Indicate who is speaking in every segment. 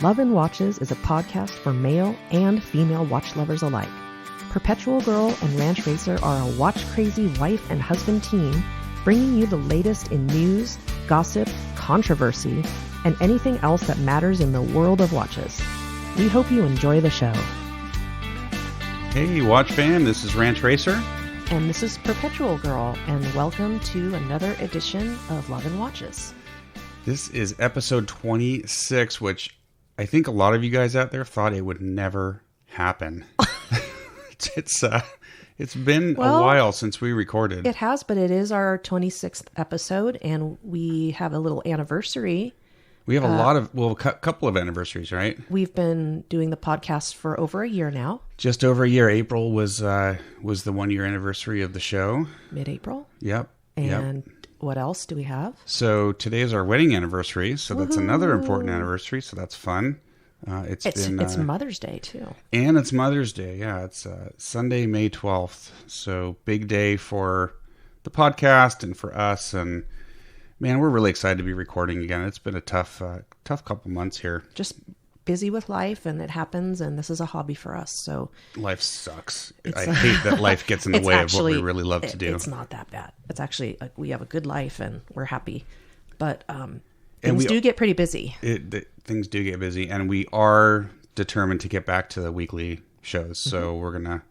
Speaker 1: Love and Watches is a podcast for male and female watch lovers alike. Perpetual Girl and Ranch Racer are a watch-crazy wife and husband team bringing you the latest in news, gossip, controversy, and anything else that matters in the world of watches. We hope you enjoy the show.
Speaker 2: Hey, watch fan, this is Ranch Racer.
Speaker 1: And this is Perpetual Girl, and welcome to another edition of Love and Watches.
Speaker 2: This is episode 26, which I think a lot of you guys out there thought it would never happen. It's been a while since we recorded.
Speaker 1: It has, but it is our 26th episode, and we have a little anniversary.
Speaker 2: We have a couple of anniversaries, right?
Speaker 1: We've been doing the podcast for over a year now.
Speaker 2: Just over a year. April was the 1 year anniversary of the show.
Speaker 1: Mid-April.
Speaker 2: Yep.
Speaker 1: And what else do we have?
Speaker 2: So today is our wedding anniversary, so that's another important anniversary, so that's fun. It's Mother's Day, too. And it's Mother's Day, yeah. It's Sunday, May 12th, so big day for the podcast and for us, and man, we're really excited to be recording again. It's been a tough couple months here.
Speaker 1: Just busy with life, and it happens, and this is a hobby for us. So
Speaker 2: life sucks. I hate that life gets in the way of what we really love to do.
Speaker 1: It's not that bad. It's actually we have a good life, and we're happy. But things do get pretty busy.
Speaker 2: Things do get busy, and we are determined to get back to the weekly shows. So we're gonna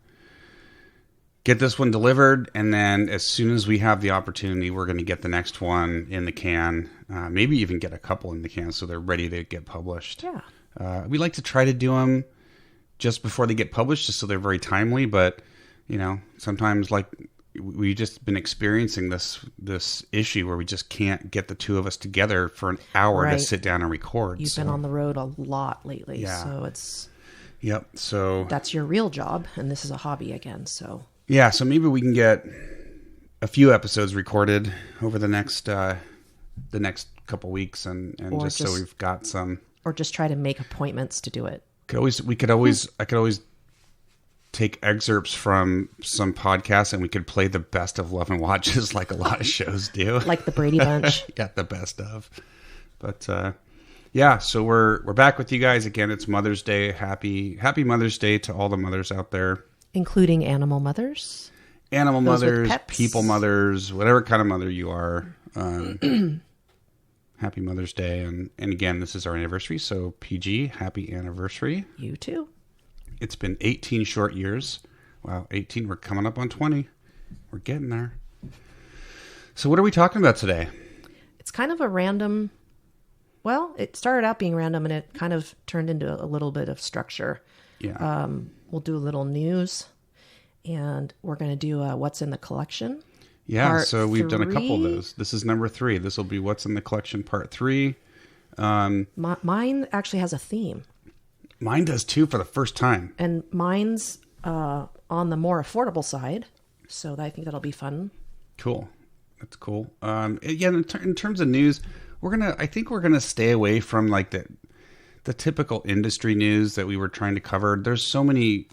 Speaker 2: get this one delivered, and then as soon as we have the opportunity, we're going to get the next one in the can. Maybe even get a couple in the can so they're ready to get published.
Speaker 1: Yeah.
Speaker 2: We like to try to do them just before they get published, just so they're very timely. But sometimes we've just been experiencing this issue where we just can't get the two of us together for an hour to sit down and record.
Speaker 1: You've been on the road a lot lately, so it's
Speaker 2: So
Speaker 1: that's your real job, and this is a hobby again. So.
Speaker 2: Yeah, so maybe we can get a few episodes recorded over the next couple weeks, and just so we've got some.
Speaker 1: Or just try to make appointments to do it.
Speaker 2: I could always take excerpts from some podcasts, and we could play the best of Love and Watches, like a lot of shows do,
Speaker 1: like the Brady Bunch.
Speaker 2: Yeah, the best of. But so we're back with you guys again. It's Mother's Day. Happy Mother's Day to all the mothers out there.
Speaker 1: Including animal mothers.
Speaker 2: Animal mothers, people mothers, whatever kind of mother you are. Happy Mother's Day. And again, this is our anniversary. So PG, happy anniversary.
Speaker 1: You too.
Speaker 2: It's been 18 short years. Wow, 18. We're coming up on 20. We're getting there. So what are we talking about today?
Speaker 1: It's kind of a random... Well, it started out being random, and it kind of turned into a little bit of structure.
Speaker 2: Yeah.
Speaker 1: We'll do a little news, and we're going to do What's in the Collection.
Speaker 2: Yeah,
Speaker 1: part
Speaker 2: so we've
Speaker 1: 3.
Speaker 2: done a couple of those. This is number 3. This will be What's in the Collection Part 3.
Speaker 1: Mine actually has a theme.
Speaker 2: Mine does too, for the first time.
Speaker 1: And mine's on the more affordable side, so I think that'll be fun.
Speaker 2: Cool. That's cool. In terms of news, I think we're gonna stay away from like the typical industry news that we were trying to cover. There's so many.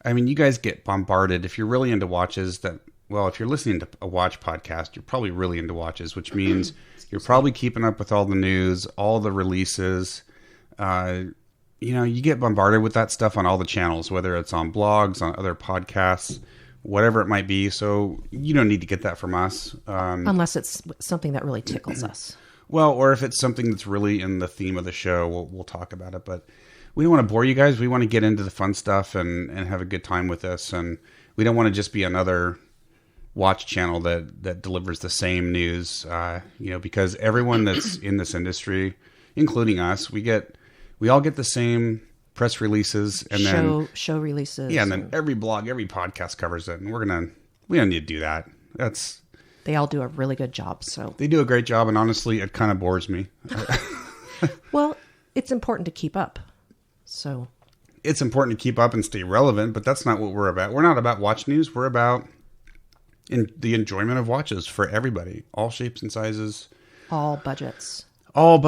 Speaker 2: I mean, you guys get bombarded if you're really into watches. If you're listening to a watch podcast, you're probably really into watches, which means you're probably keeping up with all the news, all the releases. You get bombarded with that stuff on all the channels, whether it's on blogs, on other podcasts, whatever it might be. So you don't need to get that from us.
Speaker 1: Unless it's something that really tickles us.
Speaker 2: Well, or if it's something that's really in the theme of the show, we'll talk about it. But we don't want to bore you guys. We want to get into the fun stuff and have a good time with this. And we don't want to just be another watch channel that delivers the same news. Because everyone that's in this industry, including us, we all get the same press releases and
Speaker 1: show releases.
Speaker 2: Yeah, and then every blog, every podcast covers it, and we don't need to do that.
Speaker 1: They all do a really good job. So
Speaker 2: they do a great job, and honestly, it kind of bores me.
Speaker 1: Well, it's important to keep up. So
Speaker 2: it's important to keep up and stay relevant, but that's not what we're about. We're not about watch news. We're about the enjoyment of watches for everybody, all shapes and sizes,
Speaker 1: all budgets,
Speaker 2: all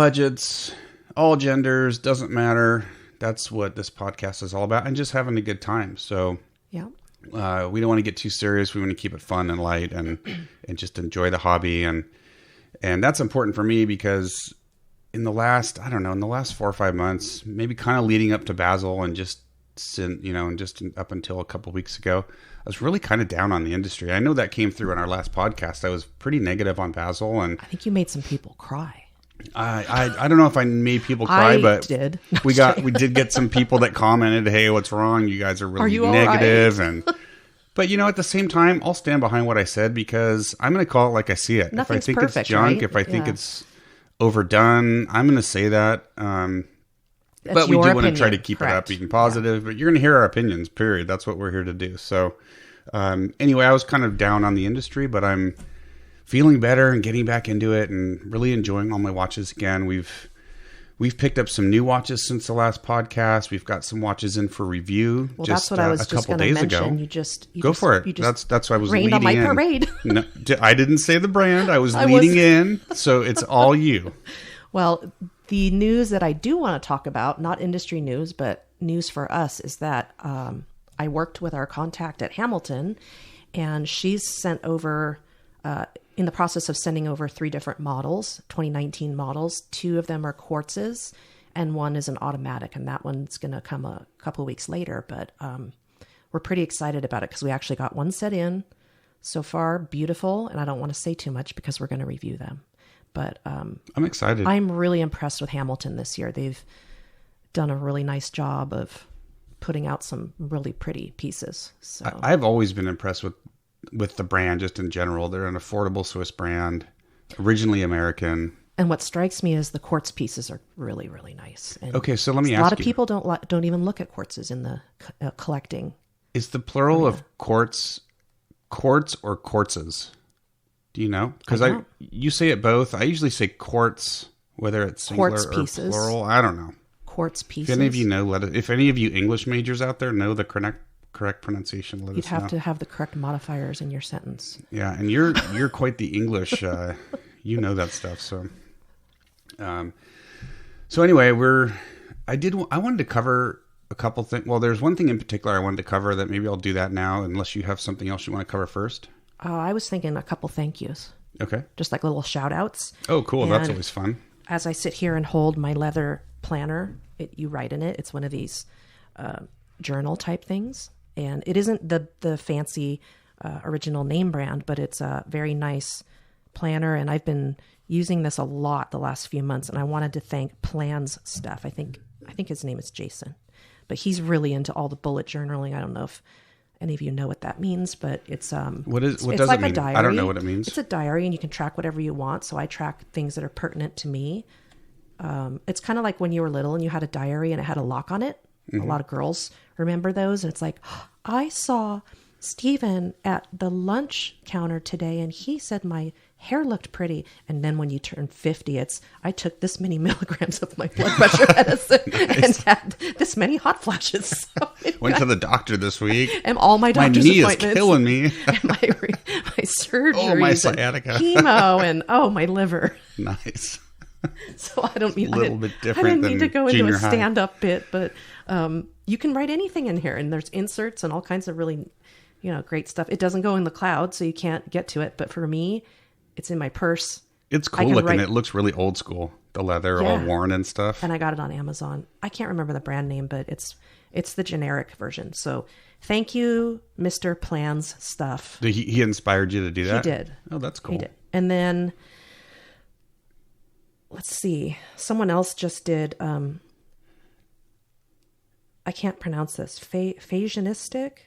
Speaker 2: genders. Doesn't matter. That's what this podcast is all about, and just having a good time. So
Speaker 1: yeah.
Speaker 2: We don't want to get too serious. We want to keep it fun and light and just enjoy the hobby. And that's important for me because in the last, I don't know, in the last 4 or 5 months, maybe kind of leading up to Basel and just up until a couple of weeks ago, I was really kind of down on the industry. I know that came through in our last podcast. I was pretty negative on Basel, and
Speaker 1: I think you made some people cry.
Speaker 2: I don't know if I made people cry, but
Speaker 1: did.
Speaker 2: we did get some people that commented, "Hey, what's wrong? You guys are really negative." And but at the same time, I'll stand behind what I said because I'm going to call it like I see it.
Speaker 1: Nothing's
Speaker 2: if I think
Speaker 1: perfect,
Speaker 2: it's junk,
Speaker 1: right?
Speaker 2: if I think it's overdone, I'm going to say that. But we do want to try to keep it upbeat and positive. But you're going to hear our opinions. Period. That's what we're here to do. So anyway, I was kind of down on the industry, but I'm feeling better and getting back into it and really enjoying all my watches again. We've picked up some new watches since the last podcast. We've got some watches in for review.
Speaker 1: Well, that's what I was just going to mention. You
Speaker 2: go for it. That's what I was leading
Speaker 1: on my parade.
Speaker 2: No, I didn't say the brand. I was leading in. So it's all you.
Speaker 1: Well, the news that I do want to talk about, not industry news, but news for us, is that I worked with our contact at Hamilton, and she's sent over, in the process of sending over 3 different models, 2019 models. 2 of them are quartzes, and 1 is an automatic, and that one's going to come a couple of weeks later. But we're pretty excited about it because we actually got 1 set in so far. Beautiful, and I don't want to say too much because we're going to review them. But I'm
Speaker 2: excited.
Speaker 1: I'm really impressed with Hamilton this year. They've done a really nice job of putting out some really pretty pieces. So
Speaker 2: I've always been impressed with the brand just in general. They're an affordable Swiss brand, originally American.
Speaker 1: And what strikes me is the quartz pieces are really, really nice. And
Speaker 2: okay, so let me ask you.
Speaker 1: A lot of people don't even look at quartzes in the collecting.
Speaker 2: Is the plural of quartz or quartzes? Do you know? Because you say it both. I usually say quartz, whether it's singular
Speaker 1: quartz
Speaker 2: or
Speaker 1: pieces.
Speaker 2: Plural. I don't know.
Speaker 1: Quartz pieces.
Speaker 2: If any of you know, if any of you English majors out there know the correct pronunciation, let us know.
Speaker 1: You'd have to have the correct modifiers in your sentence.
Speaker 2: Yeah, and you're quite the English. You know that stuff. So, anyway, I wanted to cover a couple things. Well, there's one thing in particular I wanted to cover that maybe I'll do that now, unless you have something else you want to cover first.
Speaker 1: I was thinking a couple thank yous.
Speaker 2: Okay.
Speaker 1: Just like little shout outs.
Speaker 2: Oh, cool. And that's always fun.
Speaker 1: As I sit here and hold my leather planner, you write in it. It's one of these journal type things. And it isn't the fancy original name brand, but it's a very nice planner. And I've been using this a lot the last few months. And I wanted to thank Plans Stuff. I think his name is Jason. But he's really into all the bullet journaling. I don't know if any of you know what that means, but it's
Speaker 2: what does
Speaker 1: like
Speaker 2: it mean?
Speaker 1: A diary.
Speaker 2: I don't know what it means.
Speaker 1: It's a diary, and you can track whatever you want. So I track things that are pertinent to me. It's kind of like when you were little and you had a diary and it had a lock on it. Mm-hmm. A lot of girls remember those, and it's like, I saw Stephen at the lunch counter today, and he said my hair looked pretty. And then when you turn 50, I took this many milligrams of my blood pressure medicine and had this many hot flashes. So
Speaker 2: went to the doctor this week.
Speaker 1: And all my doctor's
Speaker 2: appointments.
Speaker 1: My knee
Speaker 2: is killing me.
Speaker 1: And my surgeries.
Speaker 2: Oh, my sciatica.
Speaker 1: And chemo and my liver.
Speaker 2: Nice.
Speaker 1: So I don't mean
Speaker 2: a little bit different.
Speaker 1: I didn't mean to go into a
Speaker 2: high.
Speaker 1: stand-up bit, but you can write anything in here, and there's inserts and all kinds of really, great stuff. It doesn't go in the cloud, so you can't get to it. But for me, it's in my purse.
Speaker 2: It's cool looking. It looks really old school. The leather all worn and stuff.
Speaker 1: And I got it on Amazon. I can't remember the brand name, but it's the generic version. So thank you, Mr. Plans Stuff.
Speaker 2: He inspired you to do that?
Speaker 1: He did.
Speaker 2: Oh, that's cool.
Speaker 1: He did. And then let's see. Someone else just did. I can't pronounce this. Fashionistic.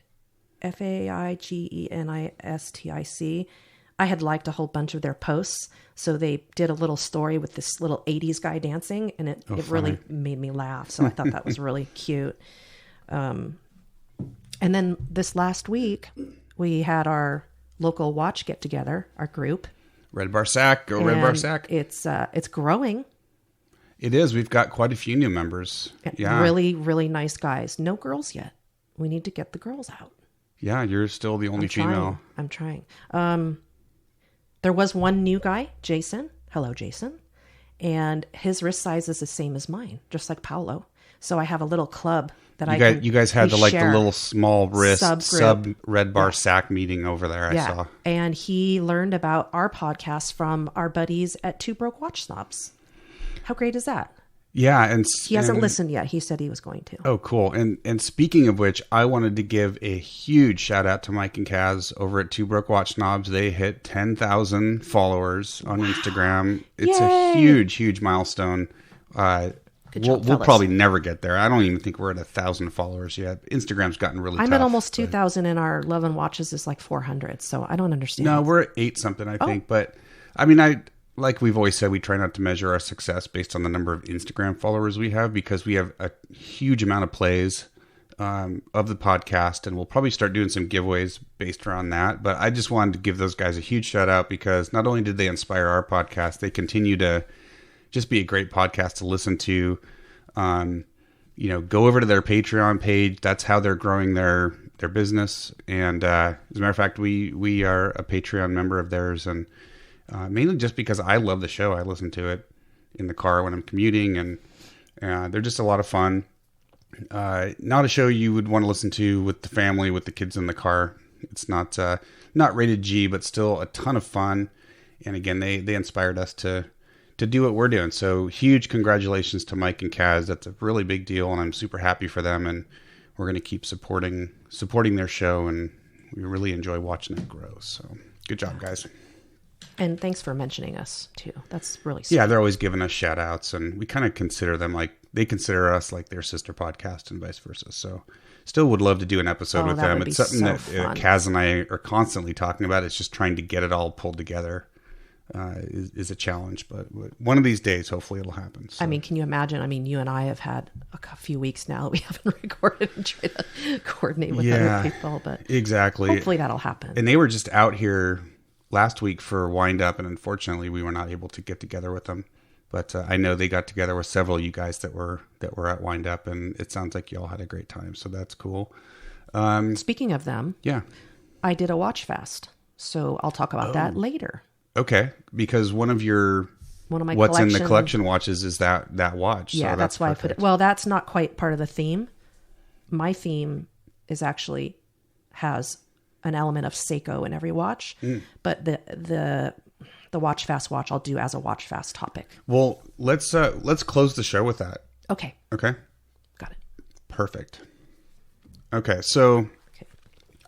Speaker 1: Faigenistic. I had liked a whole bunch of their posts. So they did a little story with this little 80s guy dancing, and it really made me laugh. So I thought that was really cute. And then this last week, we had our local watch get together, our group.
Speaker 2: Red Bar Sack. Go Red Bar Sack.
Speaker 1: It's growing.
Speaker 2: It is. We've got quite a few new members. Yeah.
Speaker 1: Really, really nice guys. No girls yet. We need to get the girls out.
Speaker 2: Yeah, you're still the only female.
Speaker 1: I'm trying. There was one new guy, Jason. Hello, Jason. And his wrist size is the same as mine, just like Paolo. So I have a little club that
Speaker 2: you guys had the little small wrist sub Red Bar Sack meeting over there. I saw.
Speaker 1: And he learned about our podcast from our buddies at Two Broke Watch Snobs. How great is that?
Speaker 2: Yeah, and
Speaker 1: he hasn't listened yet. He said he was going to.
Speaker 2: Oh, cool. And speaking of which, I wanted to give a huge shout out to Mike and Kaz over at Two Broke Watch Snobs. They hit 10,000 followers on Instagram. It's a huge milestone.
Speaker 1: Good job,
Speaker 2: we'll probably never get there. I don't even think we're at 1,000 followers yet. Instagram's gotten really tough.
Speaker 1: I'm at almost 2,000 and our Love and Watches is like 400. So I don't understand.
Speaker 2: No, we're at 8 something, I think. But I mean, like we've always said, we try not to measure our success based on the number of Instagram followers we have, because we have a huge amount of plays of the podcast, and we'll probably start doing some giveaways based around that. But I just wanted to give those guys a huge shout out, because not only did they inspire our podcast, they continue to just be a great podcast to listen to. Go over to their Patreon page. That's how they're growing their business. And as a matter of fact, we are a Patreon member of theirs, and mainly just because I love the show. I listen to it in the car when I'm commuting, and they're just a lot of fun. Not a show you would want to listen to with the family, with the kids in the car. It's not rated G, but still a ton of fun. And again, they inspired us to do what we're doing. So huge congratulations to Mike and Kaz. That's a really big deal, and I'm super happy for them. And we're going to keep supporting their show, and we really enjoy watching it grow. So good job, guys.
Speaker 1: And thanks for mentioning us too. That's really sweet.
Speaker 2: Yeah, they're always giving us shout outs, and we kind of consider them like they consider us like their sister podcast, and vice versa. So still would love to do an episode with them. It's something that Kaz and I are constantly talking about. It's just trying to get it all pulled together is a challenge, but one of these days, hopefully it'll happen. So.
Speaker 1: I mean, can you imagine? I mean, you and I have had a few weeks now that we haven't recorded and tried to coordinate with other people, but
Speaker 2: exactly.
Speaker 1: Hopefully that'll happen.
Speaker 2: And they were just out here last week for Wind Up, and unfortunately we were not able to get together with them. But I know they got together with several of you guys that were at Wind Up, and it sounds like you all had a great time. So that's cool.
Speaker 1: Speaking of them, I did a watch fast, so I'll talk about that later.
Speaker 2: Okay, because one of my what's in the collection watches is that watch.
Speaker 1: Yeah, so that's why perfect. I put it. Well, that's not quite part of the theme. My theme is actually has an element of Seiko in every watch, but the watch fast watch I'll do as a watch fast topic.
Speaker 2: Well, let's close the show with that.
Speaker 1: Okay. Got it.
Speaker 2: Perfect. Okay, so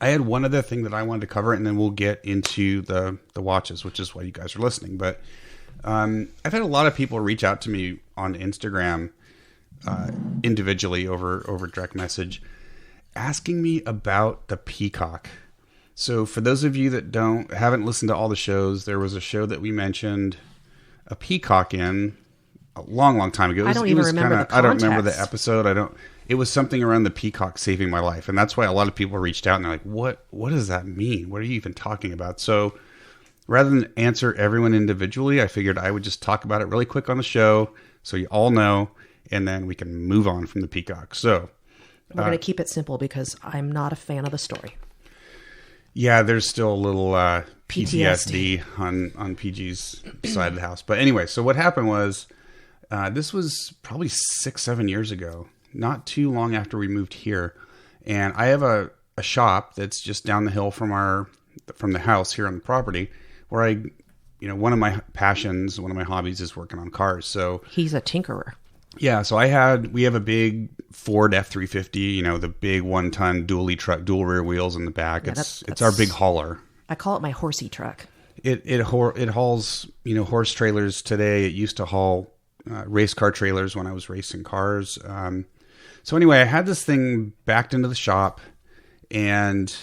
Speaker 2: I had one other thing that I wanted to cover, and then we'll get into the watches, which is why you guys are listening. But I've had a lot of people reach out to me on Instagram individually over direct message, asking me about the Peacock. So for those of you that haven't listened to all the shows, there was a show that we mentioned a peacock in a long time ago.
Speaker 1: I don't even remember the context. I don't remember
Speaker 2: the episode. It was something around the peacock saving my life. And that's why a lot of people reached out and they're like, what does that mean? What are you even talking about? So rather than answer everyone individually, I figured I would just talk about it really quick on the show so you all know, and then we can move on from the peacock. So
Speaker 1: we're going to keep it simple because I'm not a fan of the story.
Speaker 2: Yeah, there's still a little PTSD on PG's side of the house. But anyway, so what happened was this was probably 6-7 years ago, not too long after we moved here. And I have a shop that's just down the hill from the house here on the property where one of my passions, one of my hobbies is working on cars. So
Speaker 1: he's a tinkerer.
Speaker 2: Yeah, so we have a big Ford F-350, the big 1-ton dually truck, dual rear wheels in the back.
Speaker 1: Yeah,
Speaker 2: it's our big hauler.
Speaker 1: I call it my horsey truck.
Speaker 2: It hauls, horse trailers today. It used to haul race car trailers when I was racing cars. So anyway, I had this thing backed into the shop, and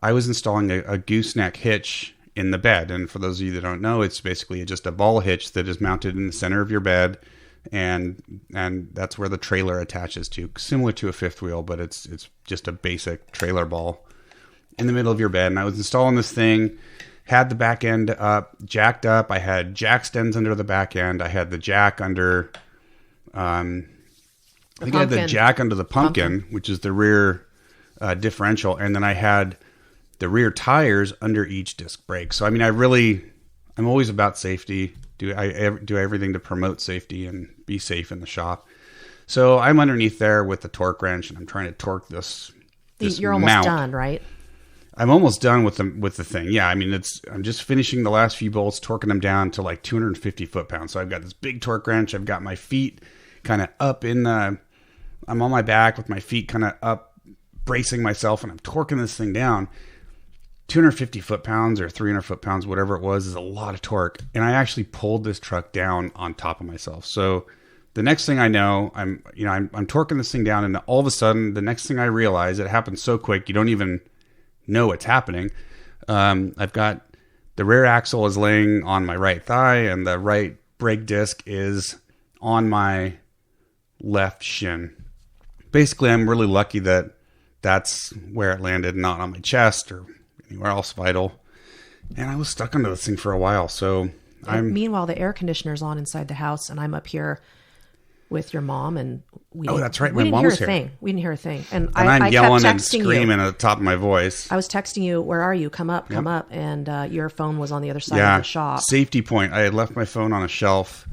Speaker 2: I was installing a gooseneck hitch in the bed. And for those of you that don't know, it's basically just a ball hitch that is mounted in the center of your bed. And that's where the trailer attaches to, similar to a fifth wheel, but it's just a basic trailer ball in the middle of your bed. And I was installing this thing, had the back end up, jacked up. I had jack stems under the back end. I had the jack under, I had the jack under the pumpkin, which is the rear differential. And then I had the rear tires under each disc brake. So, I mean, I'm always about safety. Do everything to promote safety and be safe in the shop. So I'm underneath there with the torque wrench, and I'm trying to torque this
Speaker 1: You're
Speaker 2: mount.
Speaker 1: Almost done, right?
Speaker 2: I'm almost done with the thing. Yeah, I mean, I'm just finishing the last few bolts, torquing them down to like 250 foot-pounds. So I've got this big torque wrench. I've got my feet kind of up I'm on my back with my feet kind of up, bracing myself, and I'm torquing this thing down. 250 foot-pounds or 300 foot-pounds, whatever it was, is a lot of torque. And I actually pulled this truck down on top of myself. So the next thing I know, I'm torquing this thing down, and all of a sudden, the next thing I realize, it happens so quick, you don't even know what's happening. I've got the rear axle is laying on my right thigh, and the right brake disc is on my left shin. Basically, I'm really lucky that that's where it landed, not on my chest or anywhere else vital. And I was stuck under this thing for a while. So
Speaker 1: meanwhile, the air conditioner's on inside the house, and I'm up here with your mom, and
Speaker 2: that's right. My mom was here.
Speaker 1: We didn't hear a thing. And
Speaker 2: I'm yelling and screaming at the top of my voice.
Speaker 1: I was texting you, "Where are you? Come up, come up." And your phone was on the other side of the shop.
Speaker 2: Safety point. I had left my phone on a shelf.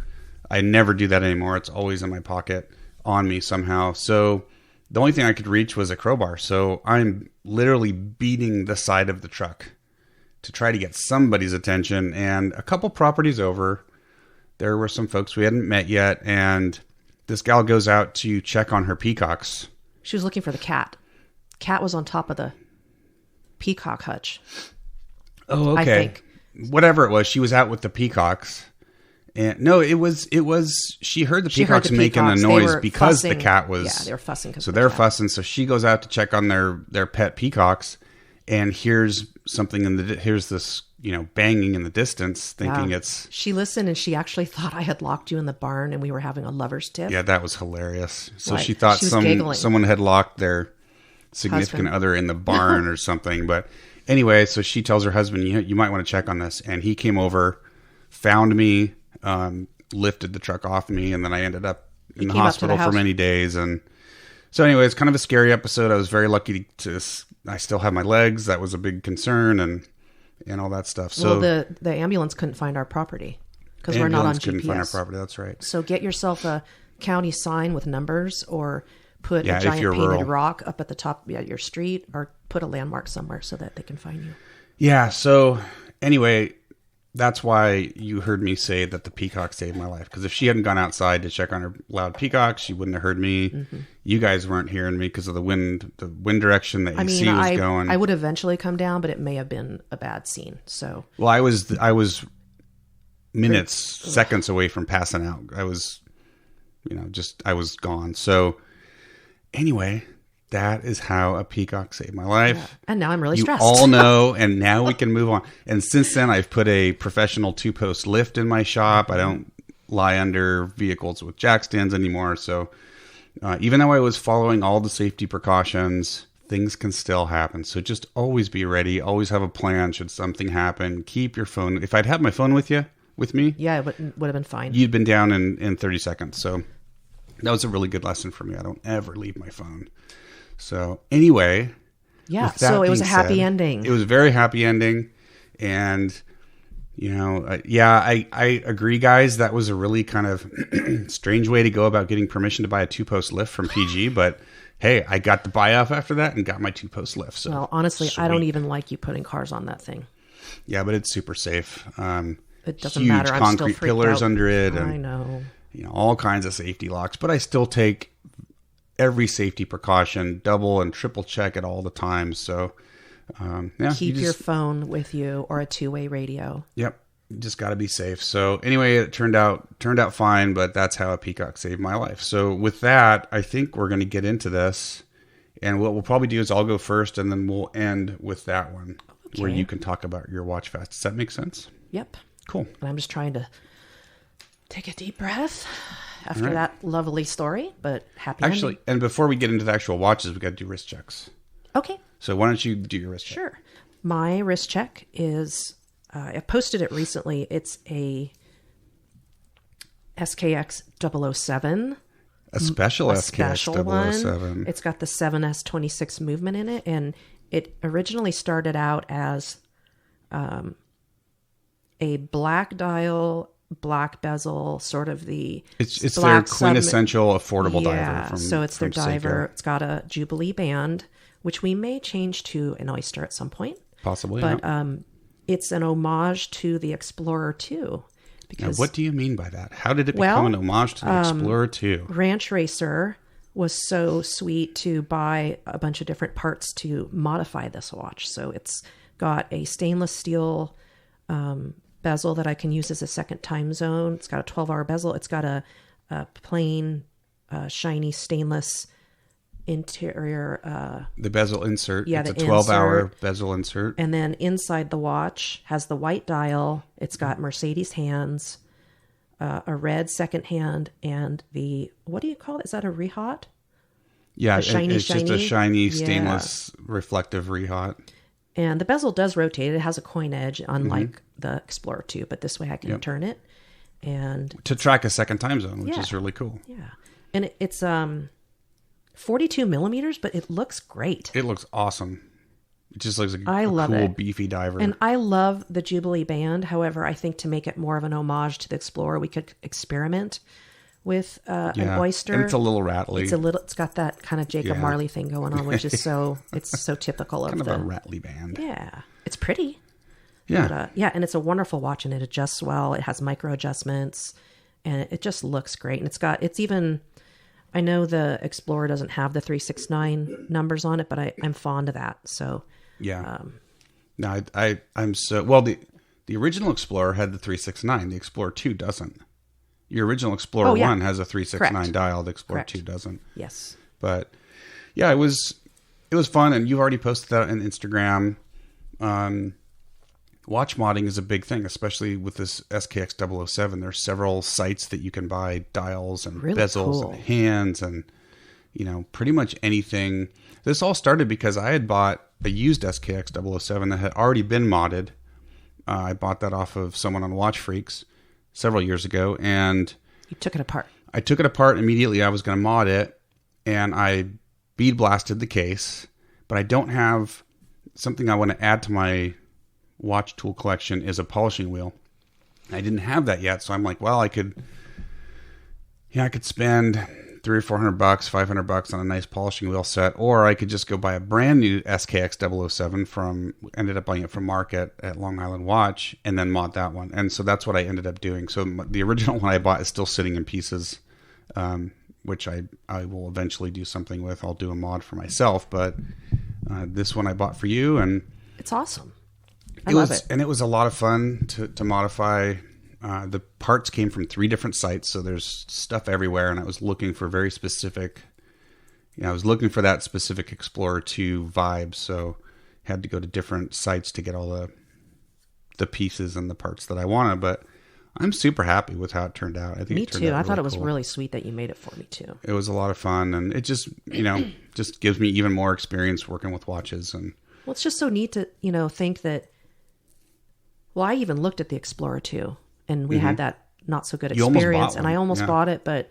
Speaker 2: I never do that anymore. It's always in my pocket on me somehow. So the only thing I could reach was a crowbar. So I'm literally beating the side of the truck to try to get somebody's attention. And a couple properties over, there were some folks we hadn't met yet, and this gal goes out to check on her peacocks.
Speaker 1: She was looking for the cat. Cat was on top of the peacock hutch.
Speaker 2: Oh, okay.
Speaker 1: I think.
Speaker 2: Whatever it was, she was out with the peacocks. And no, it was she heard the peacocks making a noise because the cat was.
Speaker 1: Yeah, they were fussing.
Speaker 2: So they're fussing. So she goes out to check on their pet peacocks, and here's something here's this, banging in the distance, thinking it's.
Speaker 1: She listened, and she actually thought I had locked you in the barn, and we were having a lover's tip.
Speaker 2: Yeah, that was hilarious. So she thought someone had locked their significant other in the barn or something. But anyway, so she tells her husband, you might want to check on this, and he came over, found me. Lifted the truck off me, and then I ended up in the hospital for many days. And so anyway, it's kind of a scary episode. I was very lucky I still have my legs. That was a big concern and all that stuff. So
Speaker 1: the ambulance couldn't find our property because we're not on GPS.
Speaker 2: Couldn't find our property. That's right.
Speaker 1: So get yourself a county sign with numbers, or put a giant painted rock up at the top of your street, or put a landmark somewhere so that they can find you.
Speaker 2: Yeah. So anyway, that's why you heard me say that the peacock saved my life. Because if she hadn't gone outside to check on her loud peacock, she wouldn't have heard me. Mm-hmm. You guys weren't hearing me because of the wind direction that AC was going.
Speaker 1: I would eventually come down, but it may have been a bad scene. So,
Speaker 2: well, I was minutes, seconds away from passing out. I was, I was gone. So, anyway. That is how a peacock saved my life.
Speaker 1: Yeah. And now I'm really stressed.
Speaker 2: You all know, and now we can move on. And since then, I've put a professional 2-post lift in my shop. I don't lie under vehicles with jack stands anymore. So even though I was following all the safety precautions, things can still happen. So just always be ready. Always have a plan should something happen. Keep your phone. If I'd had my phone with me.
Speaker 1: Yeah, it would have been fine.
Speaker 2: You'd been down in 30 seconds. So that was a really good lesson for me. I don't ever leave my phone. So anyway,
Speaker 1: so it was a happy ending.
Speaker 2: It was a very happy ending. And, I agree, guys. That was a really kind of strange way to go about getting permission to buy a 2-post lift from PG. But hey, I got the buy off after that and got my 2-post lift. So
Speaker 1: well, honestly, sweet. I don't even like you putting cars on that thing.
Speaker 2: Yeah, but it's super safe.
Speaker 1: It doesn't matter. I'm
Speaker 2: concrete
Speaker 1: still
Speaker 2: pillars
Speaker 1: out.
Speaker 2: Under it. And,
Speaker 1: I know.
Speaker 2: All kinds of safety locks. But I still take every safety precaution, double and triple check it all the time. So,
Speaker 1: keep your phone with you, or a 2-way radio.
Speaker 2: Yep. You just got to be safe. So anyway, it turned out fine, but that's how a peacock saved my life. So with that, I think we're going to get into this, and what we'll probably do is I'll go first, and then we'll end with that one where you can talk about your watch fast. Does that make sense?
Speaker 1: Yep.
Speaker 2: Cool.
Speaker 1: And I'm just trying to take a deep breath after that lovely story, but happy ending.
Speaker 2: And before we get into the actual watches, we got to do wrist checks.
Speaker 1: Okay.
Speaker 2: So why don't you do your wrist check?
Speaker 1: Sure. My wrist check is, I posted it recently. It's a SKX 007.
Speaker 2: A special SKX 007.
Speaker 1: It's got the 7S26 movement in it, and it originally started out as a black dial, black bezel, sort of the
Speaker 2: it's their quintessential affordable diver.
Speaker 1: So it's their diver. Seiko. It's got a Jubilee band which we may change to an Oyster at some point.
Speaker 2: Possibly.
Speaker 1: But
Speaker 2: Yeah.
Speaker 1: it's an homage to the Explorer 2.
Speaker 2: Now, what do you mean by that? How did it become an homage to the Explorer 2?
Speaker 1: Ranch Racer was so sweet to buy a bunch of different parts to modify this watch. So it's got a stainless steel bezel that I can use as a second time zone. It's got a 12-hour bezel. It's got a plain, shiny stainless interior.
Speaker 2: The bezel insert.
Speaker 1: Yeah,
Speaker 2: it's a
Speaker 1: the
Speaker 2: 12-hour bezel insert.
Speaker 1: And then inside the watch has the white dial. It's got Mercedes hands, a red second hand, and what do you call it? Is that a rehaut?
Speaker 2: Yeah,
Speaker 1: it's
Speaker 2: just a shiny stainless reflective rehaut.
Speaker 1: And the bezel does rotate. It has a coin edge, unlike the Explorer 2, but this way I can turn it. And
Speaker 2: to track a second time zone, which is really cool.
Speaker 1: Yeah. And it's 42 millimeters, but it looks great.
Speaker 2: It looks awesome. It just looks like
Speaker 1: a cool,
Speaker 2: beefy diver.
Speaker 1: And I love the Jubilee band. However, I think to make it more of an homage to the Explorer, we could experiment with an Oyster.
Speaker 2: And it's a little rattly.
Speaker 1: It's got that kind of Jacob Marley thing going on, which is it's so typical of
Speaker 2: kind of a rattly band.
Speaker 1: Yeah. It's pretty.
Speaker 2: Yeah.
Speaker 1: But, and it's a wonderful watch, and it adjusts well. It has micro adjustments, and it just looks great. And it's even, I know the Explorer doesn't have the 369 numbers on it, but I'm fond of that. So,
Speaker 2: yeah. No, I'm so, well, the original Explorer had the 369. The Explorer 2 doesn't. Your original Explorer 1 has a 369 dial. The Explorer 2 doesn't.
Speaker 1: Yes.
Speaker 2: But yeah, it was fun. And you've already posted that on Instagram. Watch modding is a big thing, especially with this SKX 007. There's several sites that you can buy dials and bezels and hands and, pretty much anything. This all started because I had bought a used SKX 007 that had already been modded. I bought that off of someone on Watch Freaks several years ago, and
Speaker 1: you took it apart.
Speaker 2: I took it apart immediately. I was going to mod it, and I bead blasted the case, but I don't have something I want to add to my watch tool collection is a polishing wheel. I didn't have that yet, so I'm like, well, I could spend $300 or $400, $500 on a nice polishing wheel set, or I could just go buy a brand new SKX 007 ended up buying it from Mark at Long Island Watch, and then mod that one. And so that's what I ended up doing. So the original one I bought is still sitting in pieces, which I will eventually do something with. I'll do a mod for myself, but this one I bought for you, and
Speaker 1: it's awesome. I love it.
Speaker 2: And it was a lot of fun to modify. The parts came from 3 different sites, so there's stuff everywhere, and I was looking for very specific, I was looking for that specific Explorer 2 vibe, so had to go to different sites to get all the pieces and the parts that I wanted, but I'm super happy with how it turned out. I think
Speaker 1: me
Speaker 2: it turned
Speaker 1: too.
Speaker 2: out
Speaker 1: I thought it
Speaker 2: really
Speaker 1: was
Speaker 2: cool.
Speaker 1: really sweet that you made it for me too.
Speaker 2: It was a lot of fun, and it just, just gives me even more experience working with watches. And
Speaker 1: well, it's just so neat to, think that, well, I even looked at the Explorer 2. And we had that not so good experience, and I almost bought it, but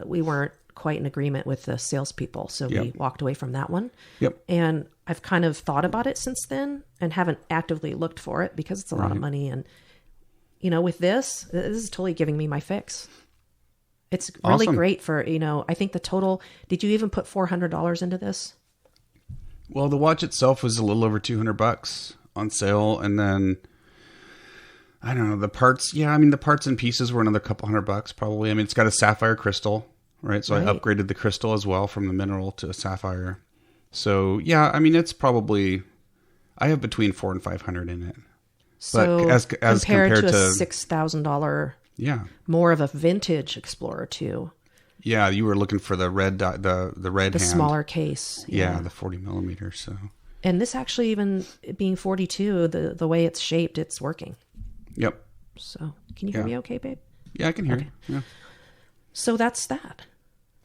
Speaker 1: we weren't quite in agreement with the salespeople, so we walked away from that one.
Speaker 2: Yep.
Speaker 1: And I've kind of thought about it since then, and haven't actively looked for it because it's a lot of money. And with this is totally giving me my fix. It's really great for I think the total. Did you even put $400 into this?
Speaker 2: Well, the watch itself was a little over $200 on sale, and then I don't know, the parts. Yeah, I mean, the parts and pieces were another couple $100 probably. I mean, it's got a sapphire crystal, right? So I upgraded the crystal as well from the mineral to a sapphire. So yeah, I mean, it's probably, I have between $400 and $500 in it.
Speaker 1: So
Speaker 2: but as compared to
Speaker 1: a $6,000, more of a vintage Explorer 2.
Speaker 2: Yeah, you were looking for the red, the red hand,
Speaker 1: smaller case.
Speaker 2: Yeah, the 40 millimeters. So,
Speaker 1: and this actually, even being 42, the way it's shaped, it's working.
Speaker 2: Yep.
Speaker 1: So, can you hear me okay, babe?
Speaker 2: Yeah, I can hear you. Yeah.
Speaker 1: So that's that.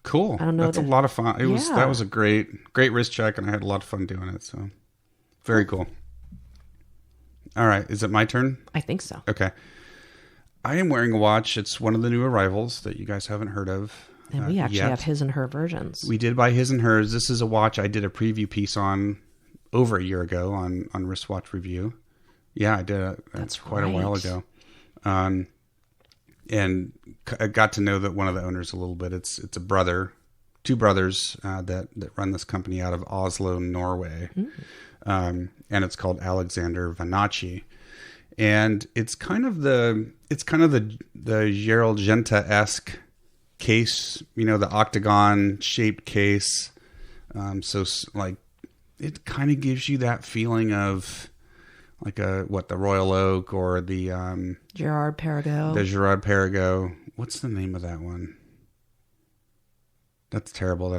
Speaker 2: Cool.
Speaker 1: I don't know.
Speaker 2: That's a lot of fun. That was a great wrist check, and I had a lot of fun doing it. So, very cool. All right, is it my turn?
Speaker 1: I think so.
Speaker 2: Okay. I am wearing a watch. It's one of the new arrivals that you guys haven't heard of.
Speaker 1: And we actually have his and her versions.
Speaker 2: We did buy his and hers. This is a watch I did a preview piece on over a year ago on Wristwatch Review. Yeah, I did. That's quite a while ago. And I got to know that one of the owners a little bit. It's a brother two brothers that run this company out of Oslo, Norway. And it's called Alexander Vanacci. And it's kind of the Gerald Genta-esque case, the octagon shaped case. So like it kind of gives you that feeling of like the Royal Oak or the
Speaker 1: Gerard Perregaux.
Speaker 2: The Gerard Perregaux. What's the name of that one? That's terrible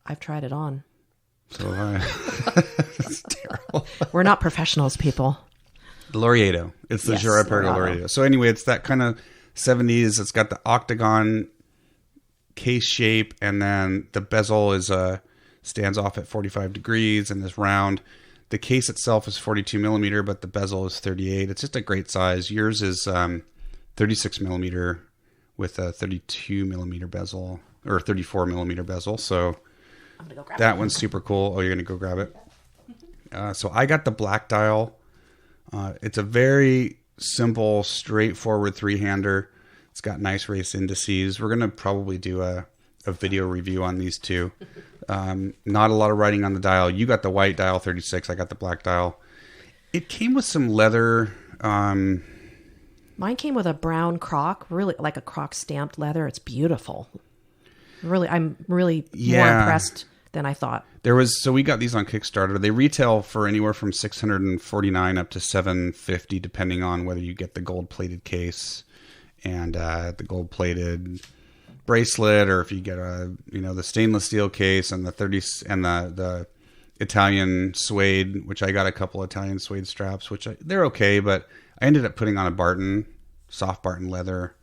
Speaker 1: I've tried it on.
Speaker 2: So it's terrible.
Speaker 1: We're not professionals, people.
Speaker 2: Laureato. It's the Gerard Perregaux Laureato. So anyway, it's that kind of 70s. It's got the octagon case shape, and then the bezel stands off at 45 degrees and is round. The case itself is 42 millimeter, but the bezel is 38. It's just a great size. Yours is 36 millimeter with a 32 millimeter bezel, or 34 millimeter bezel. So I'm gonna go grab that one's super cool. Oh, you're going to go grab it? So I got the black dial. It's a very simple, straightforward three-hander. It's got nice race indices. We're going to probably do a video review on these two. Not a lot of writing on the dial. You got the white dial 36. I got the black dial. It came with some leather.
Speaker 1: Mine came with a brown croc, really like a croc stamped leather. It's beautiful. I'm really more impressed than I thought.
Speaker 2: So we got these on Kickstarter. They retail for anywhere from $649 up to $750, depending on whether you get the gold plated case and the gold plated bracelet, or if you get the stainless steel case and the Italian suede, which I got a couple Italian suede straps, they're okay, but I ended up putting on a soft Barton leather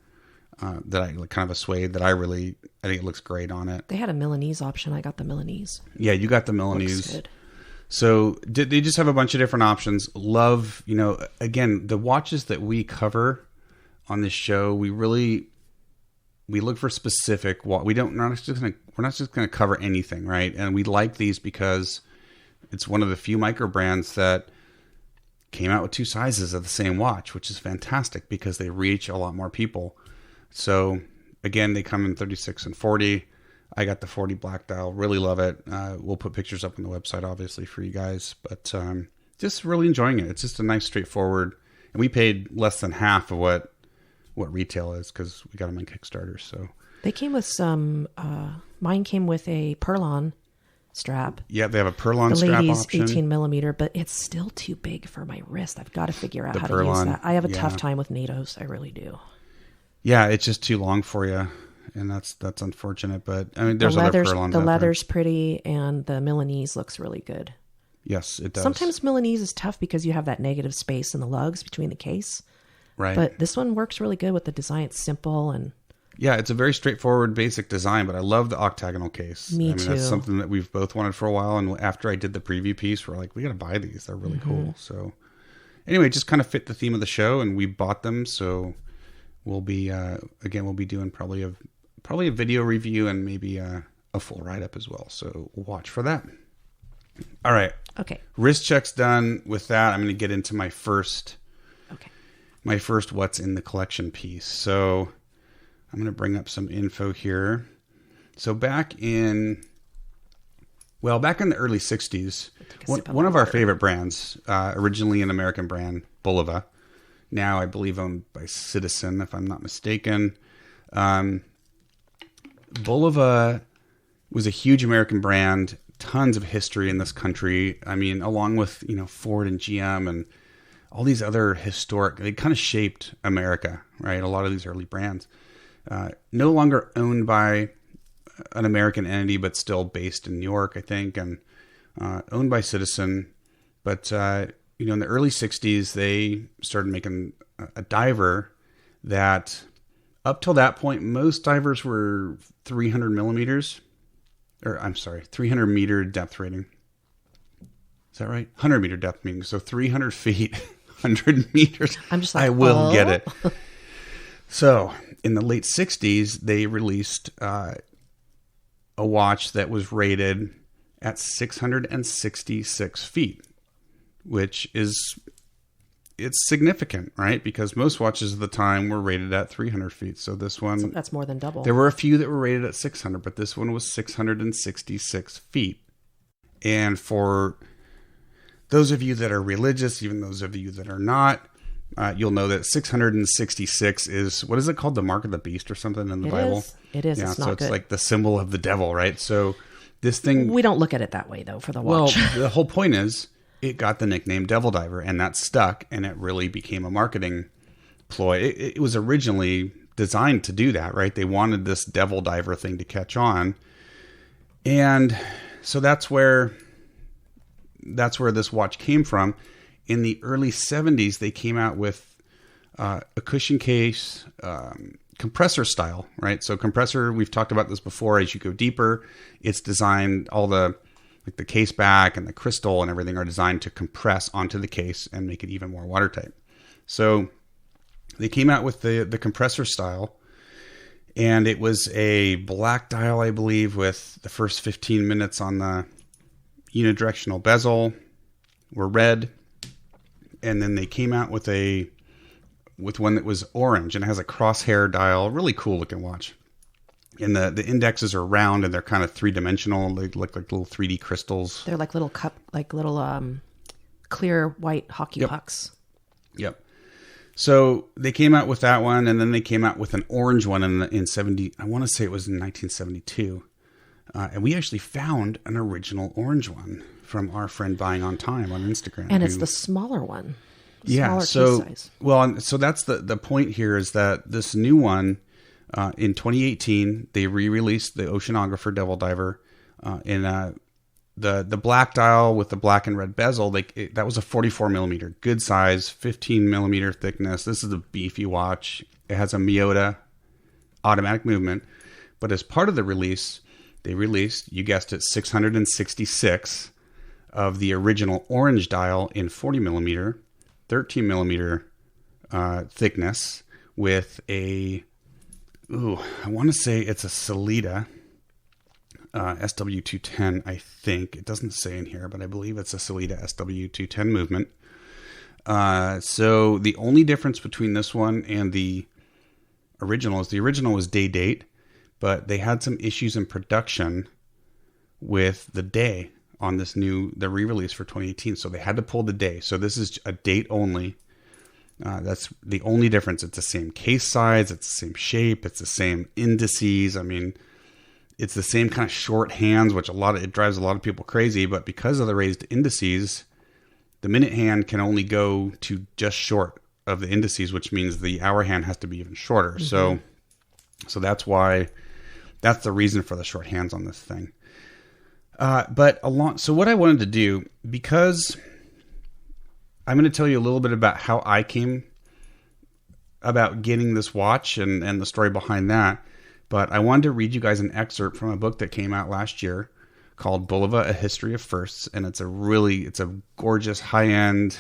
Speaker 2: kind of a suede that I think it looks great on it.
Speaker 1: They had a Milanese option. I got the Milanese.
Speaker 2: Yeah, you got the Milanese.
Speaker 1: Looks good.
Speaker 2: So they just have a bunch of different options. Love, again, the watches that we cover on this show, we look for specific. We're not just going to cover anything, right? And we like these because it's one of the few micro brands that came out with two sizes of the same watch, which is fantastic because they reach a lot more people. So again, they come in 36 and 40. I got the 40 black dial. Really love it. We'll put pictures up on the website, obviously, for you guys. But just really enjoying it. It's just a nice, straightforward. And we paid less than half of what retail is because we got them on Kickstarter. So
Speaker 1: they came with some. Mine came with a Perlon strap.
Speaker 2: Yeah, they have a Perlon strap option.
Speaker 1: 18 millimeter, but it's still too big for my wrist. I've got to figure out how to use that. I have a tough time with NATOs. I really do.
Speaker 2: Yeah, it's just too long for you, and that's unfortunate. But I mean, there's other Perlons.
Speaker 1: The leather's pretty, and the Milanese looks really good.
Speaker 2: Yes, it does.
Speaker 1: Sometimes Milanese is tough because you have that negative space in the lugs between the case.
Speaker 2: Right.
Speaker 1: But this one works really good with the design. It's simple and.
Speaker 2: Yeah, it's a very straightforward, basic design, but I love the octagonal case.
Speaker 1: Me too.
Speaker 2: That's something that we've both wanted for a while, and after I did the preview piece, we're like, we got to buy these. They're really cool. So anyway, it just kind of fit the theme of the show, and we bought them. So we'll be doing probably a video review and maybe a full write-up as well. So watch for that. All right.
Speaker 1: Okay.
Speaker 2: Wrist check's done. With that, I'm going to get into my first what's in the collection piece. So I'm going to bring up some info here. So back in the early 60s, one of our favorite brands, originally an American brand, Bulova, now I believe owned by Citizen, if I'm not mistaken. Bulova was a huge American brand, tons of history in this country. I mean, along with, Ford and GM and all these other they kind of shaped America, right? A lot of these early brands. No longer owned by an American entity, but still based in New York, I think, and owned by Citizen. But, in the early 60s, they started making a diver that up till that point, most divers were 300 millimeters, 300 meter depth rating. Is that right? 100 meter depth rating. So 300 feet, 100 meters.
Speaker 1: I'm just like,
Speaker 2: I will get it. So in the late 60s, they released a watch that was rated at 666 feet, which is it's significant, right? Because most watches of the time were rated at 300 feet. So this one,
Speaker 1: So that's more than double.
Speaker 2: there were a few that were rated at 600, but this one was 666 feet. And for those of you that are religious, even those of you that are not, you'll know that 666 is, what is it called? The mark of the beast or something in the Bible?
Speaker 1: It is.
Speaker 2: Yeah,
Speaker 1: It's
Speaker 2: so
Speaker 1: not
Speaker 2: it's
Speaker 1: good.
Speaker 2: like the symbol of the devil, right? So this thing,
Speaker 1: We don't look at it that way, though, for the
Speaker 2: well,
Speaker 1: watch.
Speaker 2: the whole point is it got the nickname Devil Diver, and that stuck, and it really became a marketing ploy. It was originally designed to do that, right? They wanted this Devil Diver thing to catch on. And so that's where this watch came from. In the early 70s, they came out with a cushion case, compressor style, right? So compressor, we've talked about this before. As you go deeper, it's designed, all the like the case back and the crystal and everything are designed to compress onto the case and make it even more watertight. So they came out with the compressor style, and it was a black dial, I believe, with the first 15 minutes on the unidirectional bezel were red. And then they came out with one that was orange and it has a crosshair dial, really cool looking watch. And the indexes are round and they're kind of three-dimensional. They look like little 3D crystals.
Speaker 1: They're like little clear white hockey pucks.
Speaker 2: Yep. So they came out with that one, and then they came out with an orange one in 70. I want to say it was in 1972. And we actually found an original orange one from our friend Buying on Time on Instagram.
Speaker 1: And it's the smaller one.
Speaker 2: Yeah.
Speaker 1: Smaller case size.
Speaker 2: Well, so that's the point here is that this new one, in 2018, they re-released the Oceanographer Devil Diver in the black dial with the black and red bezel. That was a 44 millimeter, good size, 15 millimeter thickness. This is a beefy watch. It has a Miyota automatic movement, but as part of the release, they released, you guessed it, 666 of the original orange dial in 40 millimeter, 13 millimeter thickness with I want to say it's a Sellita SW210, I think. It doesn't say in here, but I believe it's a Sellita SW210 movement. So the only difference between this one and the original is the original was day date, but they had some issues in production with the day on the re-release for 2018. So they had to pull the day. So this is a date only. That's the only difference. It's the same case size. It's the same shape. It's the same indices. I mean, it's the same kind of short hands, which it drives a lot of people crazy. But because of the raised indices, the minute hand can only go to just short of the indices, which means the hour hand has to be even shorter. Mm-hmm. So that's the reason for the short hands on this thing. So what I wanted to do, because I'm going to tell you a little bit about how I came about getting this watch and the story behind that. But I wanted to read you guys an excerpt from a book that came out last year called Bulova, A History of Firsts. And it's a gorgeous high-end,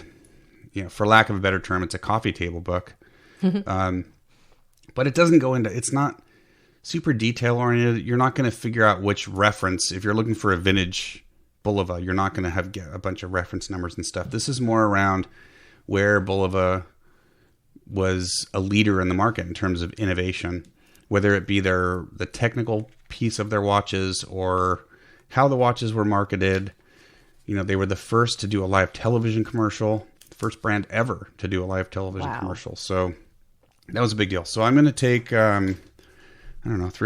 Speaker 2: for lack of a better term, it's a coffee table book. But it doesn't go into, it's not super detail oriented. You're not going to figure out which reference. If you're looking for a vintage Bulova, you're not going to get a bunch of reference numbers and stuff. This is more around where Bulova was a leader in the market in terms of innovation, whether it be the technical piece of their watches or how the watches were marketed. They were the first to do a live television commercial, the first brand ever to do a live television commercial. So that was a big deal. So I'm going to take, 3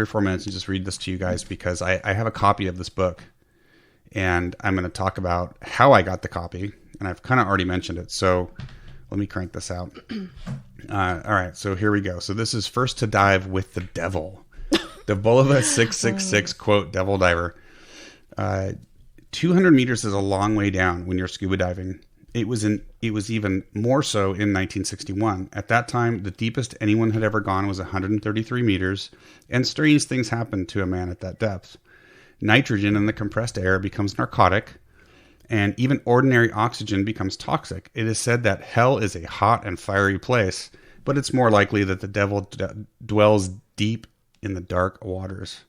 Speaker 2: or 4 minutes and just read this to you guys because I have a copy of this book and I'm going to talk about how I got the copy, and I've kind of already mentioned it. So let me crank this out. All right, so here we go. So this is First to Dive with the Devil. The Bulova 666 quote Devil Diver. 200 meters is a long way down when you're scuba diving. It was even more so in 1961. At that time, the deepest anyone had ever gone was 133 meters, and strange things happened to a man at that depth. Nitrogen in the compressed air becomes narcotic, and even ordinary oxygen becomes toxic. It is said that hell is a hot and fiery place, but it's more likely that the devil dwells deep in the dark waters.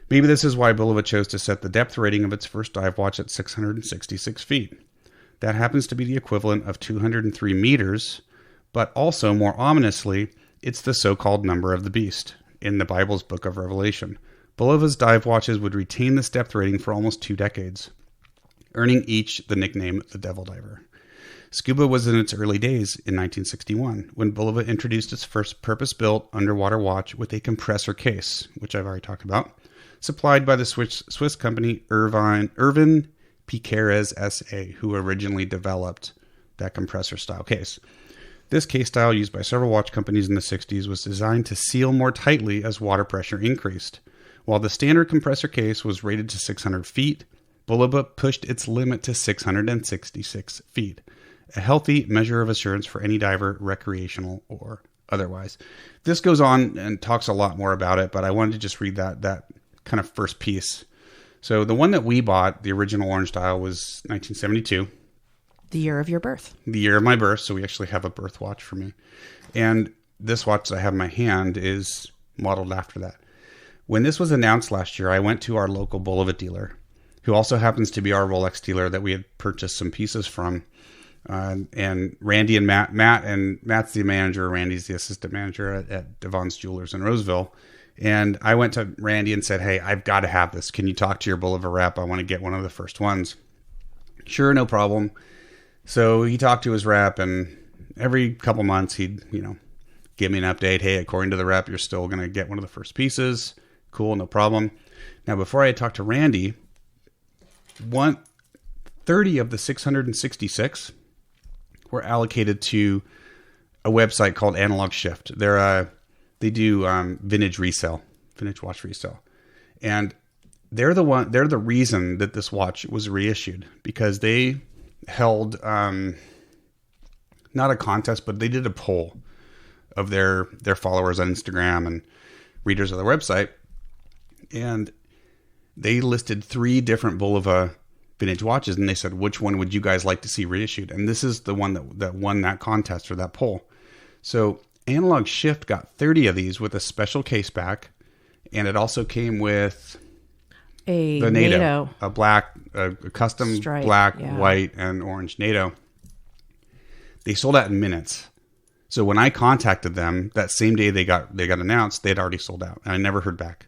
Speaker 2: Maybe this is why Bulova chose to set the depth rating of its first dive watch at 666 feet. That happens to be the equivalent of 203 meters, but also, more ominously, it's the so-called number of the beast in the Bible's book of Revelation. Bulova's dive watches would retain this depth rating for almost 2 decades, earning each the nickname the Devil Diver. Scuba was in its early days in 1961 when Bulova introduced its first purpose-built underwater watch with a compressor case, which I've already talked about, supplied by the Swiss company Irvin Piqueres SA, who originally developed that compressor-style case. This case style, used by several watch companies in the 60s, was designed to seal more tightly as water pressure increased. While the standard compressor case was rated to 600 feet, Bulova pushed its limit to 666 feet. A healthy measure of assurance for any diver, recreational or otherwise. This goes on and talks a lot more about it, but I wanted to just read that kind of first piece. So the one that we bought, the original orange dial, was 1972.
Speaker 1: The year of your birth.
Speaker 2: The year of my birth, so we actually have a birth watch for me. And this watch that I have in my hand is modeled after that. When this was announced last year, I went to our local Bulova dealer, who also happens to be our Rolex dealer that we had purchased some pieces from. And Randy and Matt's the manager, Randy's the assistant manager at Devon's Jewelers in Roseville. And I went to Randy and said, hey, I've got to have this. Can you talk to your Bulova rep? I want to get one of the first ones. Sure, no problem. So he talked to his rep, and every couple months he'd, give me an update. Hey, according to the rep, you're still going to get one of the first pieces. Cool, no problem. Now, before I had talked to Randy, 30 of the 666 were allocated to a website called Analog Shift. They do vintage watch resale, and they're the reason that this watch was reissued, because they held not a contest, but they did a poll of their followers on Instagram and readers of their website, and they listed 3 different Bulova vintage watches, and they said, which one would you guys like to see reissued? And this is the one that won that contest or that poll. So Analog Shift got 30 of these with a special case back, and it also came with the NATO, a custom stripe, black, white, and orange NATO. They sold out in minutes. So when I contacted them that same day they got announced, they had already sold out, and I never heard back.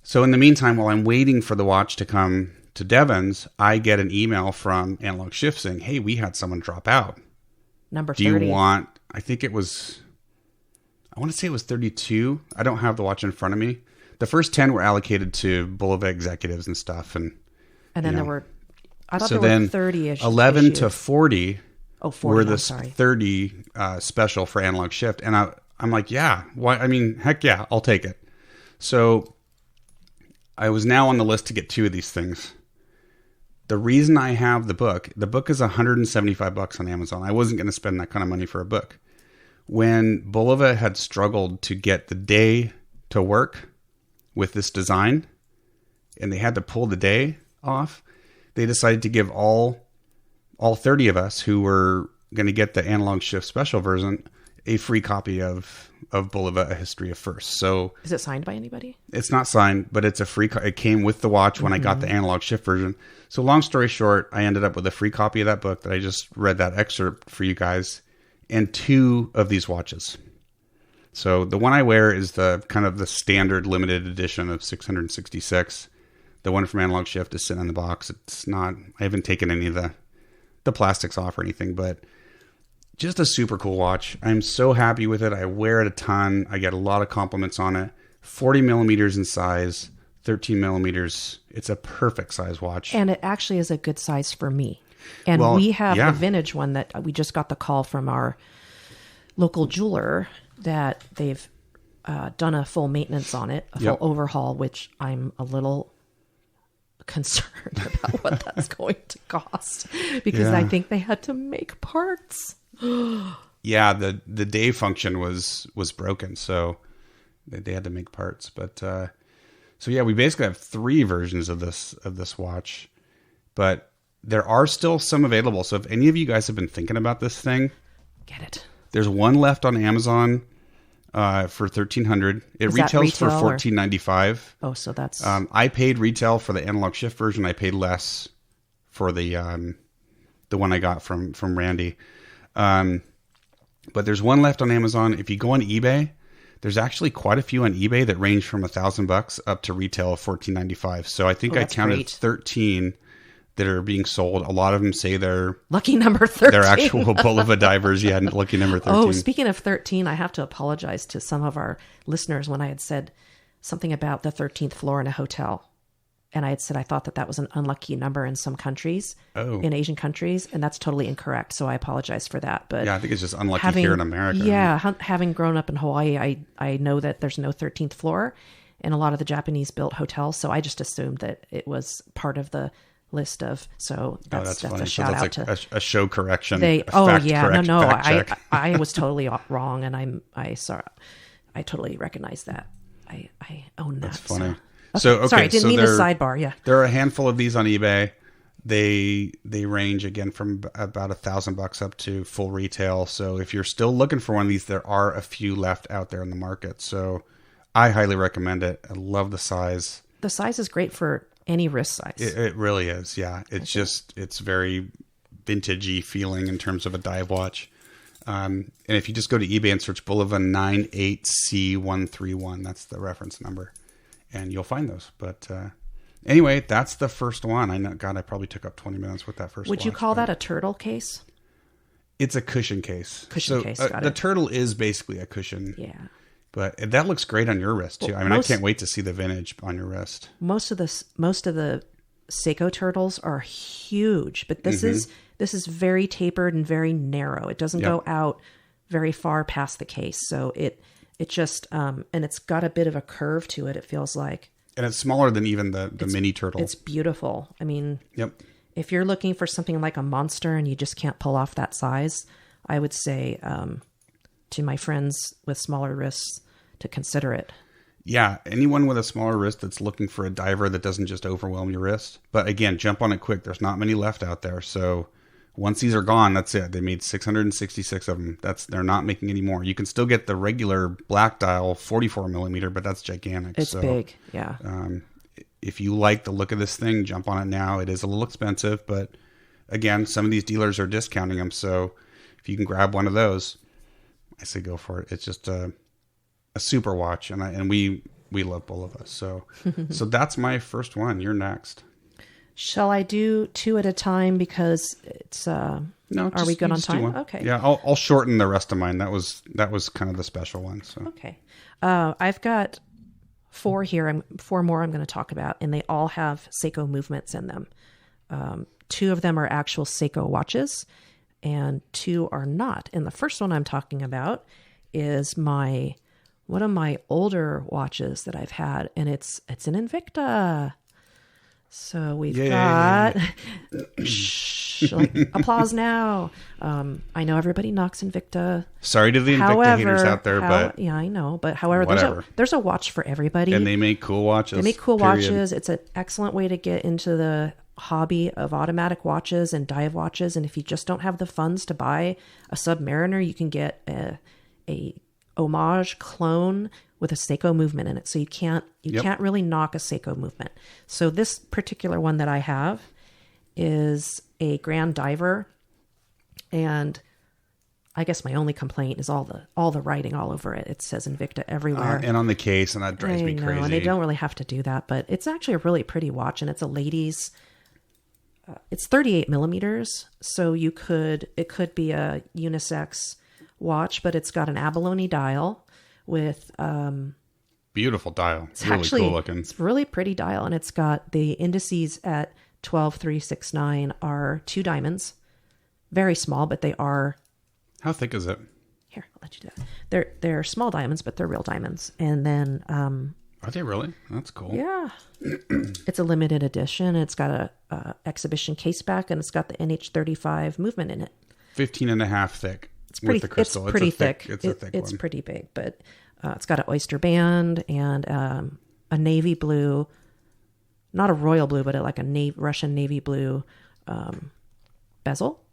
Speaker 2: So in the meantime, while I'm waiting for the watch to come to Devon's, I get an email from Analog Shift saying, hey, we had someone drop out.
Speaker 1: Number 30. Do you
Speaker 2: want, I want to say it was 32. I don't have the watch in front of me. The first 10 were allocated to Bulova executives and stuff. And
Speaker 1: then there were, I thought there were 30-ish.
Speaker 2: 11 to 40,
Speaker 1: 40
Speaker 2: were the 30 special for Analog Shift. And I'm like, yeah, why? I mean, heck yeah, I'll take it. So I was now on the list to get 2 of these things. The reason I have the book is $175 on Amazon. I wasn't going to spend that kind of money for a book. When Bulova had struggled to get the day to work with this design, and they had to pull the day off, they decided to give all 30 of us who were going to get the Analog Shift special version a free copy of Bulova, A History of First. So
Speaker 1: is it signed by anybody? It's
Speaker 2: not signed, but it's a free. It came with the watch when I got the Analog Shift version. So long story short, I ended up with a free copy of that book that I just read that excerpt for you guys, and 2 of these watches. So the one I wear is the kind of the standard limited edition of 666. The one from Analog Shift is sitting in the box. It's not. I haven't taken any of the plastics off or anything, but just a super cool watch. I'm so happy with it. I wear it a ton. I get a lot of compliments on it. 40 millimeters in size, 13 millimeters. It's a perfect size watch.
Speaker 1: And it actually is a good size for me. And we have the vintage one that we just got the call from our local jeweler that they've done a full maintenance on it, a full overhaul, which I'm a little concerned about what that's going to cost, because I think they had to make parts.
Speaker 2: Yeah, the day function was broken, so they had to make parts. But so yeah, we basically have 3 versions of this watch, but there are still some available. So if any of you guys have been thinking about this thing,
Speaker 1: get it.
Speaker 2: There's one left on Amazon for $1,300. It retails for $1,495.
Speaker 1: Oh, so that's.
Speaker 2: I paid retail for the Analog Shift version. I paid less for the the one I got from Randy. But there's one left on Amazon. If you go on eBay, there's actually quite a few on eBay that range from $1,000 up to retail of $14.95. So I think I counted 13 that are being sold. A lot of them say they're
Speaker 1: lucky number 13.
Speaker 2: They're actual Bulova divers. Yeah, lucky number 13.
Speaker 1: Oh, speaking of 13, I have to apologize to some of our listeners when I had said something about the 13th floor in a hotel. And I had said I thought that was an unlucky number in some countries, in Asian countries, and that's totally incorrect. So I apologize for that. But
Speaker 2: yeah, I think it's just unlucky here in America.
Speaker 1: Yeah, having grown up in Hawaii, I know that there's no 13th floor in a lot of the Japanese built hotels. So I just assumed that it was part of the list of. So that's a shout out to
Speaker 2: a show correction.
Speaker 1: I was totally wrong, and I totally recognize that. I own that.
Speaker 2: That's funny.
Speaker 1: So. Okay. Sorry, I didn't mean the sidebar. Yeah,
Speaker 2: there are a handful of these on eBay. They range again from about $1,000 up to full retail. So if you're still looking for one of these, there are a few left out there in the market. So I highly recommend it. I love the size.
Speaker 1: The size is great for any wrist size.
Speaker 2: It really is. Yeah, it's very vintagey feeling in terms of a dive watch. And if you just go to eBay and search Bulova 98C131, that's the reference number. And you'll find those. But anyway, that's the first one. I know, God, I probably took up 20 minutes with that first one.
Speaker 1: Would you call that a turtle case?
Speaker 2: It's a cushion case.
Speaker 1: Cushion case, got
Speaker 2: the
Speaker 1: it.
Speaker 2: Turtle is basically a cushion.
Speaker 1: Yeah.
Speaker 2: But that looks great on your wrist, too. I can't wait to see the vintage on your wrist.
Speaker 1: Most of the Seiko turtles are huge, but this is very tapered and very narrow. It doesn't go out very far past the case. So it just, and it's got a bit of a curve to it, it feels like. And
Speaker 2: it's smaller than even the mini turtle.
Speaker 1: It's beautiful. I mean, if you're looking for something like a monster and you just can't pull off that size, I would say to my friends with smaller wrists to consider it.
Speaker 2: Yeah, anyone with a smaller wrist that's looking for a diver that doesn't just overwhelm your wrist. But again, jump on it quick. There's not many left out there. So once these are gone, that's it. They made 666 of them. They're not making any more. You can still get the regular black dial 44 millimeter, but that's gigantic.
Speaker 1: It's big, yeah.
Speaker 2: If you like the look of this thing, jump on it now. It is a little expensive, but again, some of these dealers are discounting them. So if you can grab one of those, I say go for it. It's just a super watch, and we love Bulova. So that's my first one. You're next.
Speaker 1: Shall I do two at a time because it's
Speaker 2: no?
Speaker 1: Are we good on time? Okay.
Speaker 2: Yeah, I'll shorten the rest of mine. That was kind of the special one. So
Speaker 1: okay, I've got four here. Four more I'm going to talk about, and they all have Seiko movements in them. Two of them are actual Seiko watches, and two are not. And the first one I'm talking about is one of my older watches that I've had, and it's an Invicta. So we've got applause now. I know everybody knocks Invicta.
Speaker 2: Sorry to the Invicta haters out there, but
Speaker 1: yeah, I know. But however, there's a watch for everybody,
Speaker 2: and they make cool watches.
Speaker 1: Watches. It's an excellent way to get into the hobby of automatic watches and dive watches. And if you just don't have the funds to buy a Submariner, you can get a homage clone with a Seiko movement in it. So you can't really knock a Seiko movement. So this particular one that I have is a Grand Diver, and I guess my only complaint is all the writing all over it. It says Invicta everywhere.
Speaker 2: And on the case, and that drives me crazy.
Speaker 1: And they don't really have to do that, but it's actually a really pretty watch, and it's a ladies. It's 38 millimeters, so it could be a unisex watch, but it's got an abalone dial with
Speaker 2: beautiful dial.
Speaker 1: It's
Speaker 2: really
Speaker 1: actually
Speaker 2: cool looking.
Speaker 1: It's really pretty dial, and it's got the indices at 12.369 are 2 diamonds, very small, but they are.
Speaker 2: How thick is it?
Speaker 1: Here, I'll let you do that. They're small diamonds, but they're real diamonds, and then
Speaker 2: are they really? That's cool.
Speaker 1: Yeah, it's a limited edition. It's got a exhibition case back, and it's got the NH35 movement in it.
Speaker 2: 15 and a half thick.
Speaker 1: It's pretty,
Speaker 2: with the crystal.
Speaker 1: It's pretty thick.
Speaker 2: It's a thick one.
Speaker 1: It's pretty big, but it's got an oyster band and a navy blue, not a royal blue, but like a Russian navy blue bezel,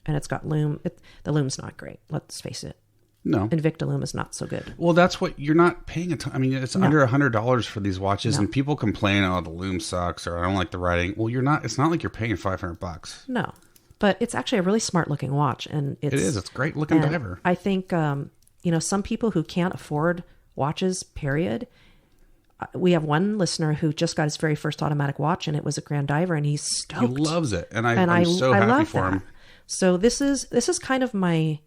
Speaker 1: and it's got lume. The lume's not great. Let's face it.
Speaker 2: No,
Speaker 1: Invicta lume is not so good.
Speaker 2: Well, that's what you're not paying attention. I mean, it's under $100 for these watches, and people complain, "Oh, the lume sucks," or "I don't like the writing." Well, you're not. It's not like you're paying $500.
Speaker 1: No. But it's actually a really smart looking watch, and
Speaker 2: It is. It's a great looking diver.
Speaker 1: I think some people who can't afford watches, period. We have one listener who just got his very first automatic watch, and it was a Grand Diver, and he's stoked.
Speaker 2: He loves it, and I'm so happy for him.
Speaker 1: So this is kind of my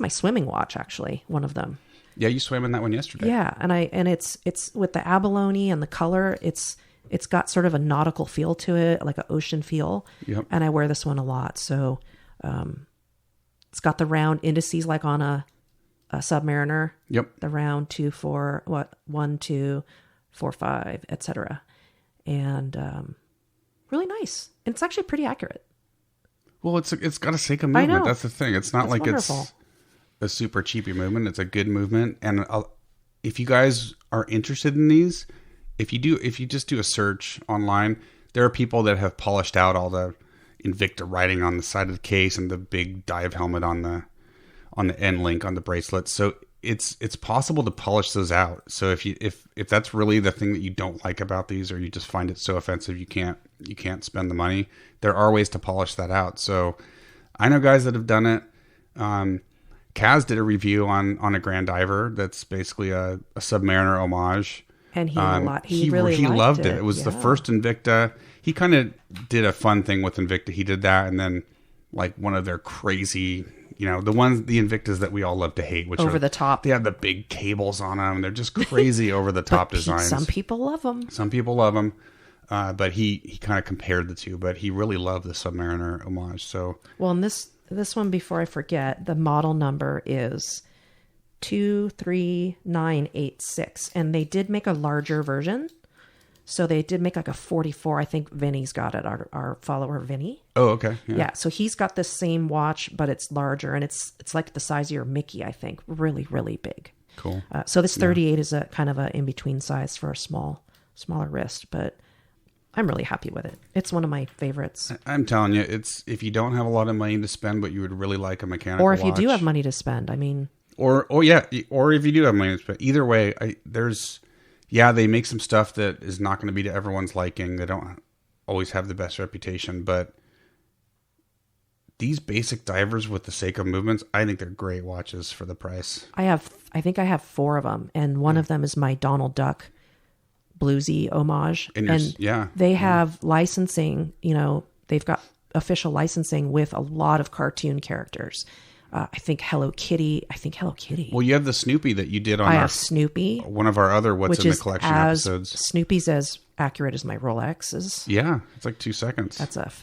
Speaker 1: swimming watch, actually, one of them.
Speaker 2: Yeah, you swam in that one yesterday.
Speaker 1: Yeah, and it's with the abalone and the color. It's got sort of a nautical feel to it, like an ocean feel.
Speaker 2: Yep. And
Speaker 1: I wear this one a lot. So it's got the round indices like on a Submariner.
Speaker 2: Yep.
Speaker 1: The round 2, 4, 1, 2, 4, 5, etc. And really nice. And it's actually pretty accurate.
Speaker 2: Well, it's got a Seiko movement.
Speaker 1: I know.
Speaker 2: That's the thing. It's not like
Speaker 1: wonderful.
Speaker 2: It's a super cheapy movement. It's a good movement. And if you guys are interested in these, if you just do a search online, there are people that have polished out all the Invicta writing on the side of the case and the big dive helmet on the end link on the bracelet. So it's possible to polish those out. So if that's really the thing that you don't like about these, or you just find it so offensive you can't spend the money, there are ways to polish that out. So I know guys that have done it. Kaz did a review on a Grand Diver that's basically a Submariner homage.
Speaker 1: And he really
Speaker 2: loved it. It was the first Invicta. He kind of did a fun thing with Invicta. He did that, and then like one of their crazy, the Invictas that we all love to hate, which
Speaker 1: over the top.
Speaker 2: They have the big cables on them. They're just crazy over the top designs.
Speaker 1: Some people love them.
Speaker 2: Some people love them. But he kind of compared the two, but he really loved the Submariner homage. So
Speaker 1: and this one, before I forget, the model number is 23986, and they did make a larger version. So they did make like a 44. I think Vinny's got it, our follower Vinny.
Speaker 2: Oh, okay.
Speaker 1: Yeah, so he's got the same watch, but it's larger, and it's like the size of your Mickey, I think. Really, really big.
Speaker 2: Cool.
Speaker 1: So this 38 is a kind of a in-between size for a smaller wrist, but I'm really happy with it. It's one of my favorites.
Speaker 2: I'm telling you, it's if you don't have a lot of money to spend, but you would really like a mechanical watch.
Speaker 1: Or if you do have money to spend, I mean...
Speaker 2: Or if you do have money to spend. Either way, they make some stuff that is not going to be to everyone's liking. They don't always have the best reputation, but these basic divers with the Seiko movements, I think they're great watches for the price.
Speaker 1: I think I have 4 of them, and one of them is my Donald Duck bluesy homage. And they have licensing, they've got official licensing with a lot of cartoon characters. I think Hello Kitty.
Speaker 2: Well, you have the Snoopy that you did on
Speaker 1: I have Snoopy.
Speaker 2: One of our other What's in the Collection episodes.
Speaker 1: Snoopy's as accurate as my Rolexes.
Speaker 2: Yeah, it's like 2 seconds.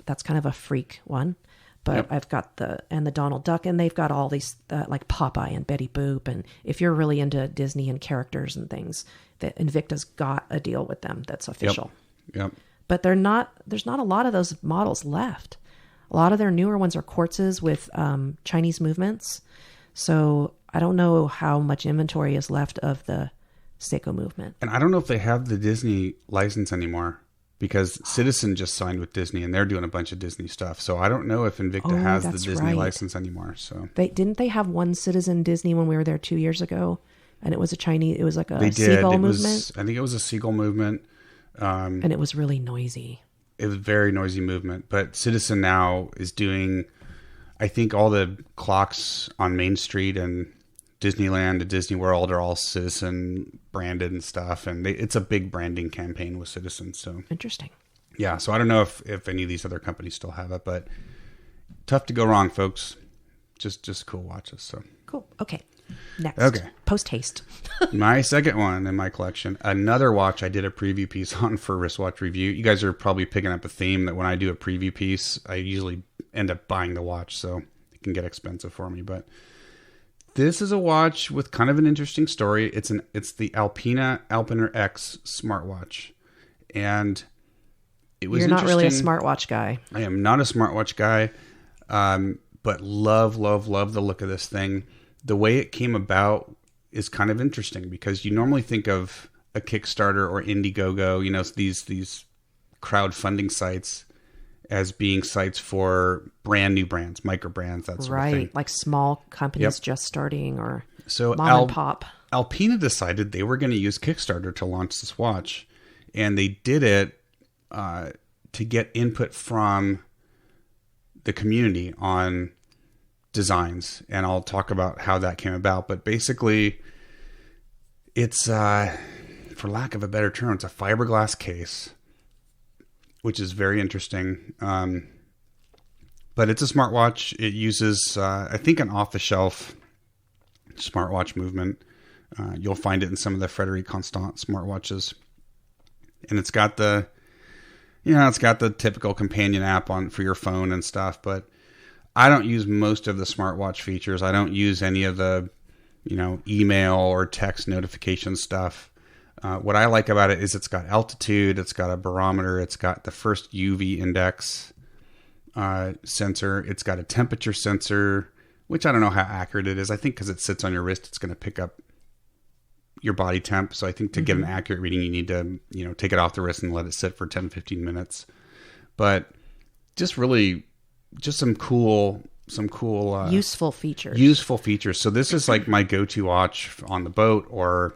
Speaker 1: That's kind of a freak one. But I've got the Donald Duck, and they've got all these like Popeye and Betty Boop. And if you're really into Disney and characters and things, that Invicta's got a deal with them that's official.
Speaker 2: Yep.
Speaker 1: But there's not a lot of those models left. A lot of their newer ones are quartzes with Chinese movements. So I don't know how much inventory is left of the Seiko movement.
Speaker 2: And I don't know if they have the Disney license anymore, because Citizen just signed with Disney and they're doing a bunch of Disney stuff. So I don't know if Invicta has the Disney license anymore. So
Speaker 1: didn't they have one Citizen Disney when we were there 2 years ago? And it was it was like a seagull movement.
Speaker 2: I think it was a seagull movement.
Speaker 1: And it was really noisy.
Speaker 2: It was a very noisy movement, but Citizen now is doing, I think all the clocks on Main Street and Disneyland and Disney World are all Citizen branded and stuff. And it's a big branding campaign with Citizen. So
Speaker 1: interesting.
Speaker 2: Yeah. So I don't know if any of these other companies still have it, but tough to go wrong, folks. Just cool watches. So
Speaker 1: cool. Okay. Next.
Speaker 2: Okay.
Speaker 1: Post haste.
Speaker 2: My second one in my collection, another watch I did a preview piece on for Wristwatch Review. You guys are probably picking up a theme that when I do a preview piece, I usually end up buying the watch, so it can get expensive for me. But this is a watch with kind of an interesting story. It's the Alpina X smartwatch, and it was.
Speaker 1: You're not really a smartwatch guy.
Speaker 2: I am not a smartwatch guy, but love the look of this thing. The way it came about is kind of interesting, because you normally think of a Kickstarter or Indiegogo, these crowdfunding sites, as being sites for brand new brands, micro brands, that sort of thing.
Speaker 1: Right, like small companies just starting, or
Speaker 2: so
Speaker 1: mom and pop.
Speaker 2: Alpina decided they were going to use Kickstarter to launch this watch, and they did it to get input from the community on designs, and I'll talk about how that came about. But basically, it's for lack of a better term, it's a fiberglass case, which is very interesting. But it's a smartwatch. It uses, I think, an off-the-shelf smartwatch movement. You'll find it in some of the Frederic Constant smartwatches, and it's got the typical companion app for your phone and stuff. But I don't use most of the smartwatch features. I don't use any of the, email or text notification stuff. What I like about it is it's got altitude, it's got a barometer, it's got the first UV index sensor, it's got a temperature sensor, which I don't know how accurate it is. I think because it sits on your wrist, it's going to pick up your body temp. So I think to get an accurate reading, you need to, take it off the wrist and let it sit for 10, 15 minutes. But just some cool,
Speaker 1: useful features.
Speaker 2: So this is like my go-to watch on the boat, or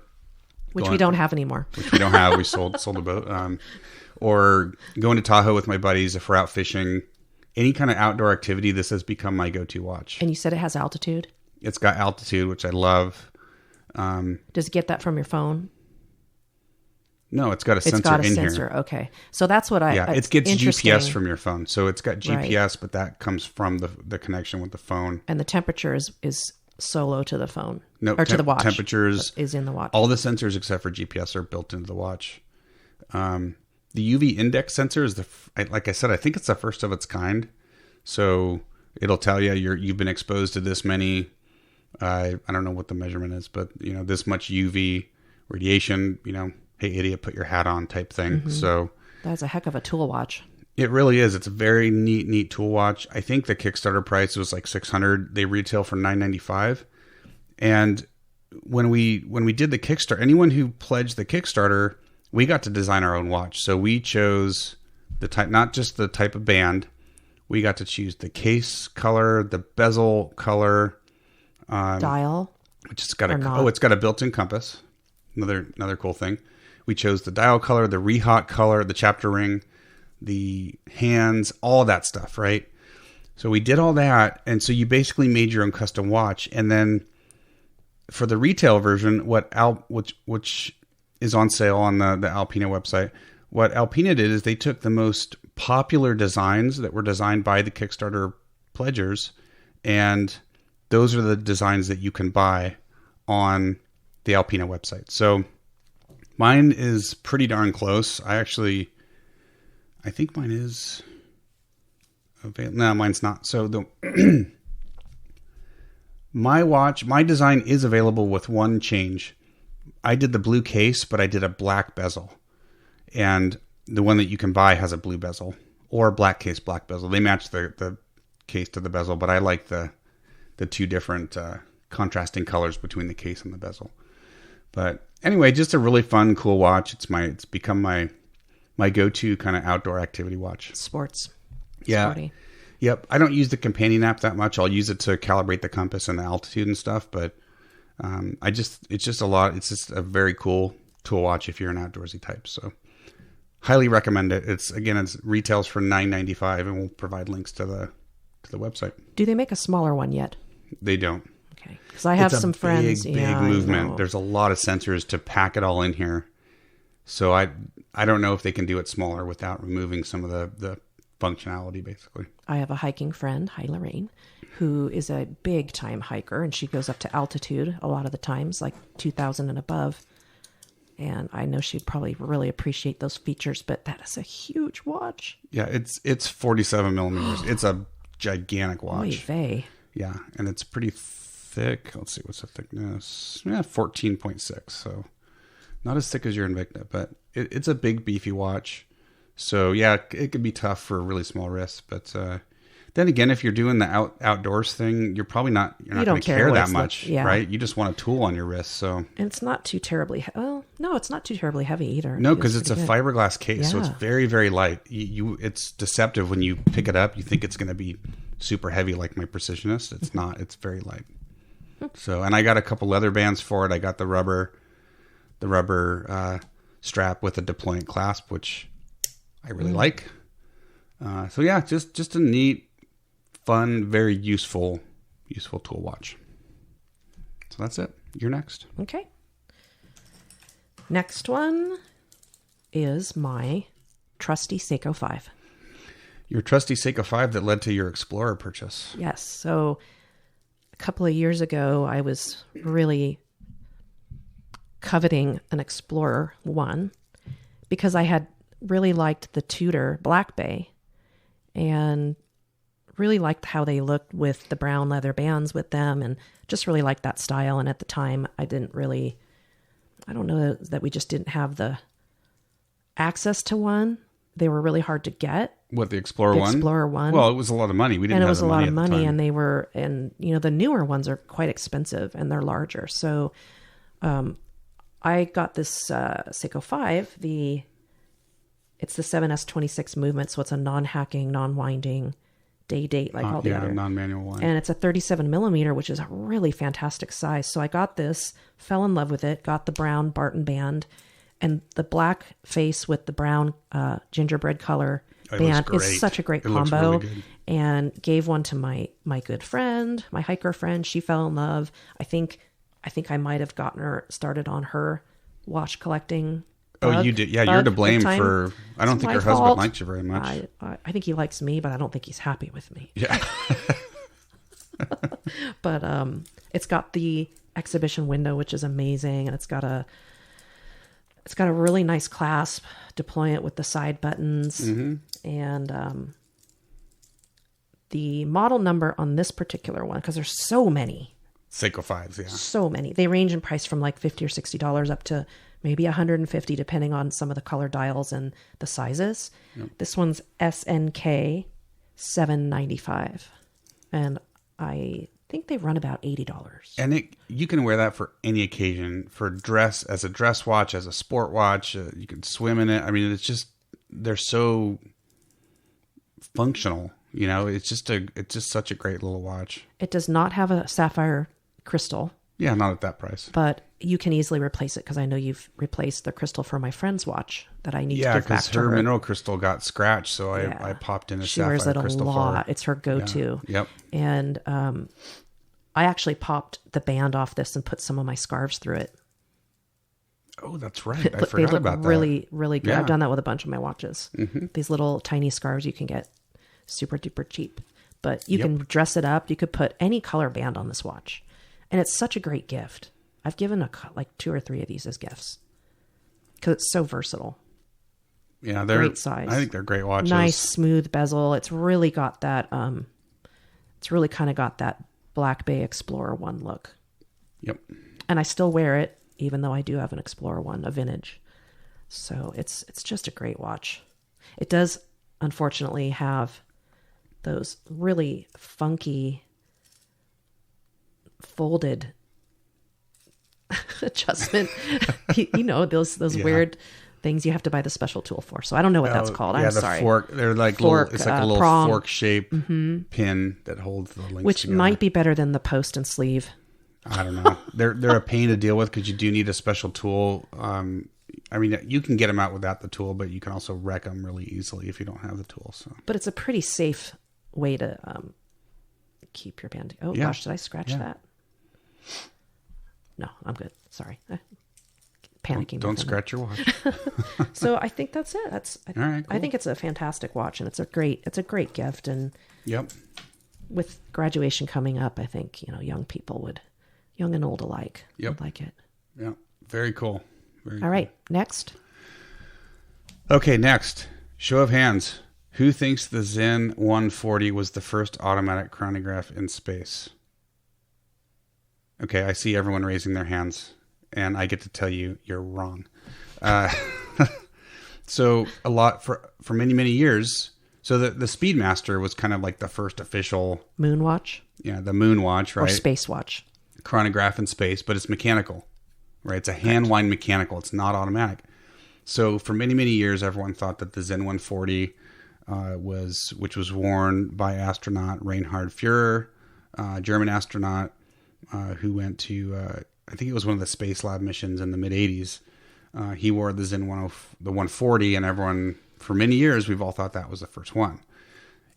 Speaker 1: which we don't have anymore.
Speaker 2: Which we don't have. We sold the boat. Or going to Tahoe with my buddies if we're out fishing. Any kind of outdoor activity, this has become my go-to watch.
Speaker 1: And you said it has altitude?
Speaker 2: It's got altitude, which I love.
Speaker 1: Does it get that from your phone?
Speaker 2: No, it's got a sensor in
Speaker 1: here. Okay. So that's what
Speaker 2: it gets GPS from your phone. So it's got GPS, right, but that comes from the connection with the phone.
Speaker 1: And the temperature is solo to the phone.
Speaker 2: No,
Speaker 1: or to the watch.
Speaker 2: Temperatures
Speaker 1: is in the watch.
Speaker 2: All the sensors except for GPS are built into the watch. The UV index sensor is like I said, I think it's the first of its kind. So it'll tell you you've been exposed to this many. I don't know what the measurement is, but this much UV radiation. Hey idiot, put your hat on type thing. Mm-hmm. So
Speaker 1: that's a heck of a tool watch.
Speaker 2: It really is. It's a very neat tool watch. I think the Kickstarter price was like $600. They retail for $995. And when we did the Kickstarter, anyone who pledged the Kickstarter, we got to design our own watch. So we chose the type, not just the type of band. We got to choose the case color, the bezel color,
Speaker 1: dial,
Speaker 2: which has got it's got a built-in compass. Another cool thing. We chose the dial color, the Rehot color, the chapter ring, the hands, all of that stuff, right? So we did all that, and so you basically made your own custom watch. And then for the retail version, which is on sale on the Alpina website, what Alpina did is they took the most popular designs that were designed by the Kickstarter pledgers, and those are the designs that you can buy on the Alpina website. So mine is pretty darn close. I think mine is available. No, mine's not. So my design is available with one change. I did the blue case, but I did a black bezel. And the one that you can buy has a blue bezel, or black case, black bezel. They match the case to the bezel, but I like the two different contrasting colors between the case and the bezel. But anyway, just a really fun, cool watch. It's become my go-to kind of outdoor activity watch.
Speaker 1: Sports.
Speaker 2: Yeah.
Speaker 1: Sporty.
Speaker 2: Yep. I don't use the companion app that much. I'll use it to calibrate the compass and the altitude and stuff. But it's just a lot. It's just a very cool tool watch if you're an outdoorsy type. So highly recommend it. It retails for $995, and we'll provide links to the website.
Speaker 1: Do they make a smaller one yet?
Speaker 2: They don't.
Speaker 1: Okay. Because I have some friends.
Speaker 2: Big movement. There's a lot of sensors to pack it all in here. So I don't know if they can do it smaller without removing some of the functionality, basically.
Speaker 1: I have a hiking friend, hi Lorraine, who is a big time hiker, and she goes up to altitude a lot of the times, like 2,000 and above. And I know she'd probably really appreciate those features, but that is a huge watch.
Speaker 2: Yeah, it's 47 millimeters. It's a gigantic watch.
Speaker 1: Oy vey.
Speaker 2: Yeah, and it's pretty thick. Let's see, what's the thickness? Yeah, 14.6. So not as thick as your Invicta, but it's a big, beefy watch. So yeah, it could be tough for really small wrists. But then again, if you're doing the outdoors thing, you're not going to care that much, right? You just want a tool on your wrist. So
Speaker 1: and it's not too terribly. No, it's not too terribly heavy either.
Speaker 2: No, because it's a fiberglass case, so it's very, very light. It's deceptive when you pick it up. You think it's going to be super heavy like my Precisionist. It's not. It's very light. So, and I got a couple leather bands for it. I got the rubber strap with a deployant clasp, which I really like. So yeah, just a neat fun, very useful tool watch. So that's it. You're next.
Speaker 1: Okay. Next one is my trusty Seiko 5.
Speaker 2: Your trusty Seiko 5 that led to your Explorer purchase.
Speaker 1: Yes. So a couple of years ago, I was really coveting an Explorer 1 because I had really liked the Tudor Black Bay and really liked how they looked with the brown leather bands with them, and just really liked that style. And at the time, I don't know that we just didn't have the access to one. They were really hard to get.
Speaker 2: What, the Explorer 1?
Speaker 1: Explorer 1.
Speaker 2: Well, it was a lot of money. We didn't have the money at the time.
Speaker 1: And it was a lot of money, and they were, and the newer ones are quite expensive and they're larger. So I got this Seiko 5, it's the 7S26 movement, so it's a non-hacking, non-winding, day-date like all the other.
Speaker 2: Non-manual one.
Speaker 1: And it's a 37 millimeter, which is a really fantastic size. So I got this, fell in love with it, got the brown Barton band, and the black face with the brown gingerbread color band is such a great combo. Looks really good. And gave one to my good friend, my hiker friend. She fell in love. I think I might have gotten her started on her watch collecting.
Speaker 2: Oh, you did? Yeah, you're to blame for... I don't think her husband likes you very much.
Speaker 1: I think he likes me, but I don't think he's happy with me.
Speaker 2: Yeah.
Speaker 1: But it's got the exhibition window, which is amazing, and it's got a really nice clasp. Deploy it with the side buttons, and the model number on this particular one, because there's so many
Speaker 2: Seiko 5s, yeah,
Speaker 1: so many. They range in price from like $50 or $60 up to maybe $150, depending on some of the color dials and the sizes. Yep. This one's SNK 795, and I think they run about $80.
Speaker 2: And you can wear that for any occasion, as a dress watch, as a sport watch. You can swim in it. I mean, it's just, they're so functional. It's just such a great little watch.
Speaker 1: It does not have a sapphire crystal.
Speaker 2: Yeah, not at that price.
Speaker 1: But you can easily replace it, because I know you've replaced the crystal for my friend's watch that I need to give back to her. Yeah, because her
Speaker 2: mineral crystal got scratched, so I popped in a sapphire crystal for her. She wears it a lot.
Speaker 1: It's her go-to.
Speaker 2: Yeah. Yep.
Speaker 1: And I actually popped the band off this and put some of my scarves through it.
Speaker 2: Oh, that's right. I forgot about that.
Speaker 1: Really, really good.
Speaker 2: Yeah.
Speaker 1: I've done that with a bunch of my watches. Mm-hmm. These little tiny scarves you can get super duper cheap, but you can dress it up. You could put any color band on this watch, and it's such a great gift. I've given like 2 or 3 of these as gifts because it's so versatile.
Speaker 2: Yeah, they're
Speaker 1: great size.
Speaker 2: I think they're great watches.
Speaker 1: Nice smooth bezel. It's really got that. It's really kind of got that Black Bay Explorer 1 look.
Speaker 2: Yep.
Speaker 1: And I still wear it, even though I do have an Explorer 1, a vintage. So it's just a great watch. It does, unfortunately, have those really funky folded adjustment, those weird things you have to buy the special tool for. So I don't know what that's called. I'm sorry.
Speaker 2: Fork. They're like it's like a little prong. Fork shape pin that holds the links
Speaker 1: which
Speaker 2: together.
Speaker 1: Might be better than the post and sleeve.
Speaker 2: I don't know. They're a pain to deal with because you do need a special tool. I mean, you can get them out without the tool, but you can also wreck them really easily if you don't have the tool. So,
Speaker 1: but it's a pretty safe way to keep your band. Oh gosh, did I scratch that? No, I'm good. Sorry. Panicking.
Speaker 2: Don't scratch your watch.
Speaker 1: So I think that's it.
Speaker 2: All right, cool.
Speaker 1: I think it's a fantastic watch, and it's a great gift. And
Speaker 2: yep.
Speaker 1: With graduation coming up, I think, young and old alike would like it.
Speaker 2: Yeah. Very cool.
Speaker 1: All right. Next.
Speaker 2: Okay. Next, show of hands. Who thinks the Zen 140 was the first automatic chronograph in space? Okay, I see everyone raising their hands, and I get to tell you you're wrong. So a lot for many, many years. So the Speedmaster was kind of like the first official
Speaker 1: moon watch.
Speaker 2: Yeah, the moon watch, right?
Speaker 1: Or space watch.
Speaker 2: Chronograph in space, but it's mechanical, right? It's a hand wind mechanical. It's not automatic. So for many, many years, everyone thought that the Zen 140 which was worn by astronaut Reinhard Führer, German astronaut who went to, I think it was one of the Space Lab missions in the mid-'80s. He wore the Zen 140, and everyone, for many years, we've all thought that was the first one.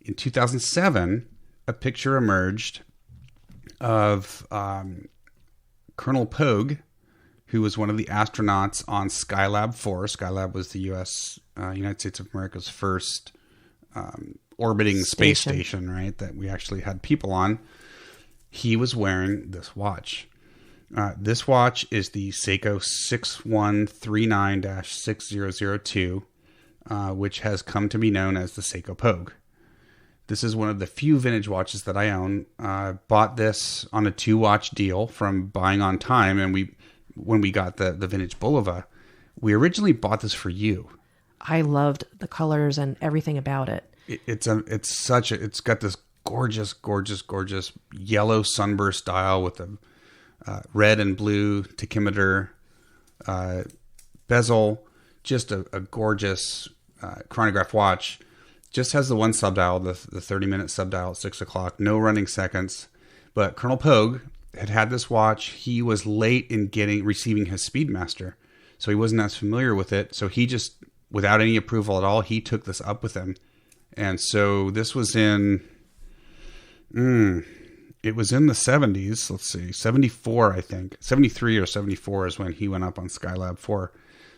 Speaker 2: In 2007, a picture emerged of Colonel Pogue, who was one of the astronauts on Skylab 4. Skylab was the United States of America's first orbiting space station, right? That we actually had people on. He was wearing this watch. This watch is the Seiko 6139-6002, which has come to be known as the Seiko Pogue. This is one of the few vintage watches that I own. Bought this on a 2-watch deal from Buying on Time, and when we got the vintage Bulova, we originally bought this for you.
Speaker 1: I loved the colors and everything about it.
Speaker 2: It's got this gorgeous yellow sunburst dial with a red and blue tachymeter bezel. Just a gorgeous chronograph watch. Just has the one subdial, the 30-minute subdial at 6 o'clock. No running seconds. But Colonel Pogue had this watch. He was late in receiving his Speedmaster, so he wasn't as familiar with it. So he just, without any approval at all, he took this up with him. And so this was in, it was in the 70s. Let's see, 74, I think. 73 or 74 is when he went up on Skylab 4.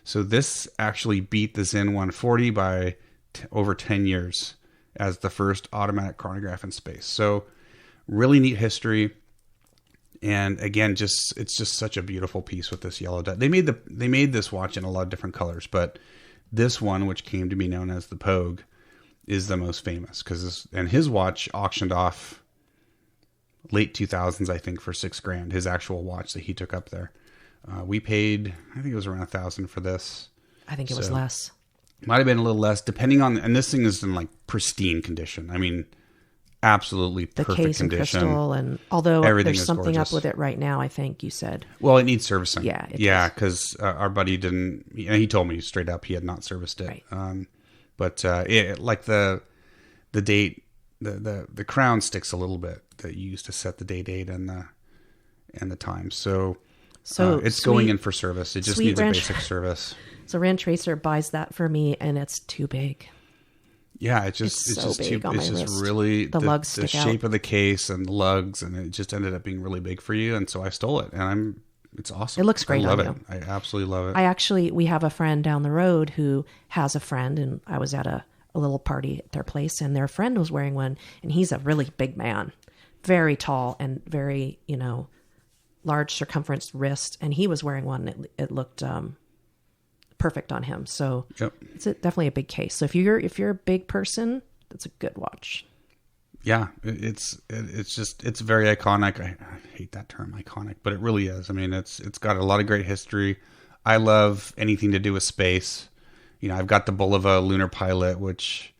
Speaker 2: So this actually beat the Zen 140 by over 10 years as the first automatic chronograph in space. So really neat history. And again, it's just such a beautiful piece with this yellow dial. They made this watch in a lot of different colors, but this one, which came to be known as the Pogue, is the most famous and his watch auctioned off late 2000s, I think, for $6,000. His actual watch that he took up there. We paid, I think it was around $1,000 for this.
Speaker 1: I think it was less.
Speaker 2: Might have been a little less, depending on, and this thing is in like pristine condition. I mean, absolutely perfect condition. The case and crystal,
Speaker 1: and although there's something up with it right now, I think you said.
Speaker 2: Well, it needs servicing.
Speaker 1: Yeah,
Speaker 2: because our buddy didn't. He told me straight up he had not serviced it.
Speaker 1: Right.
Speaker 2: But like the date, the crown sticks a little bit that you used to set the date and the time. So it's going in for service. It just needs a basic service.
Speaker 1: So Rand Tracer buys that for me, and it's too big.
Speaker 2: Yeah, it's just really the lugs stick out. Shape of the case and the lugs, and it just ended up being really big for you, and so I stole it, and it's awesome.
Speaker 1: It looks great.
Speaker 2: I love
Speaker 1: on
Speaker 2: it.
Speaker 1: You.
Speaker 2: I absolutely love it.
Speaker 1: We have a friend down the road who has a friend, and I was at a little party at their place, and their friend was wearing one, and he's a really big man, very tall and very large circumference wrist, and he was wearing one. It looked perfect on him. So It's definitely a big case. So if you're a big person, that's a good watch.
Speaker 2: Yeah, it's very iconic. I hate that term, iconic, but it really is. I mean, it's got a lot of great history. I love anything to do with space. I've got the Bulova Lunar Pilot, which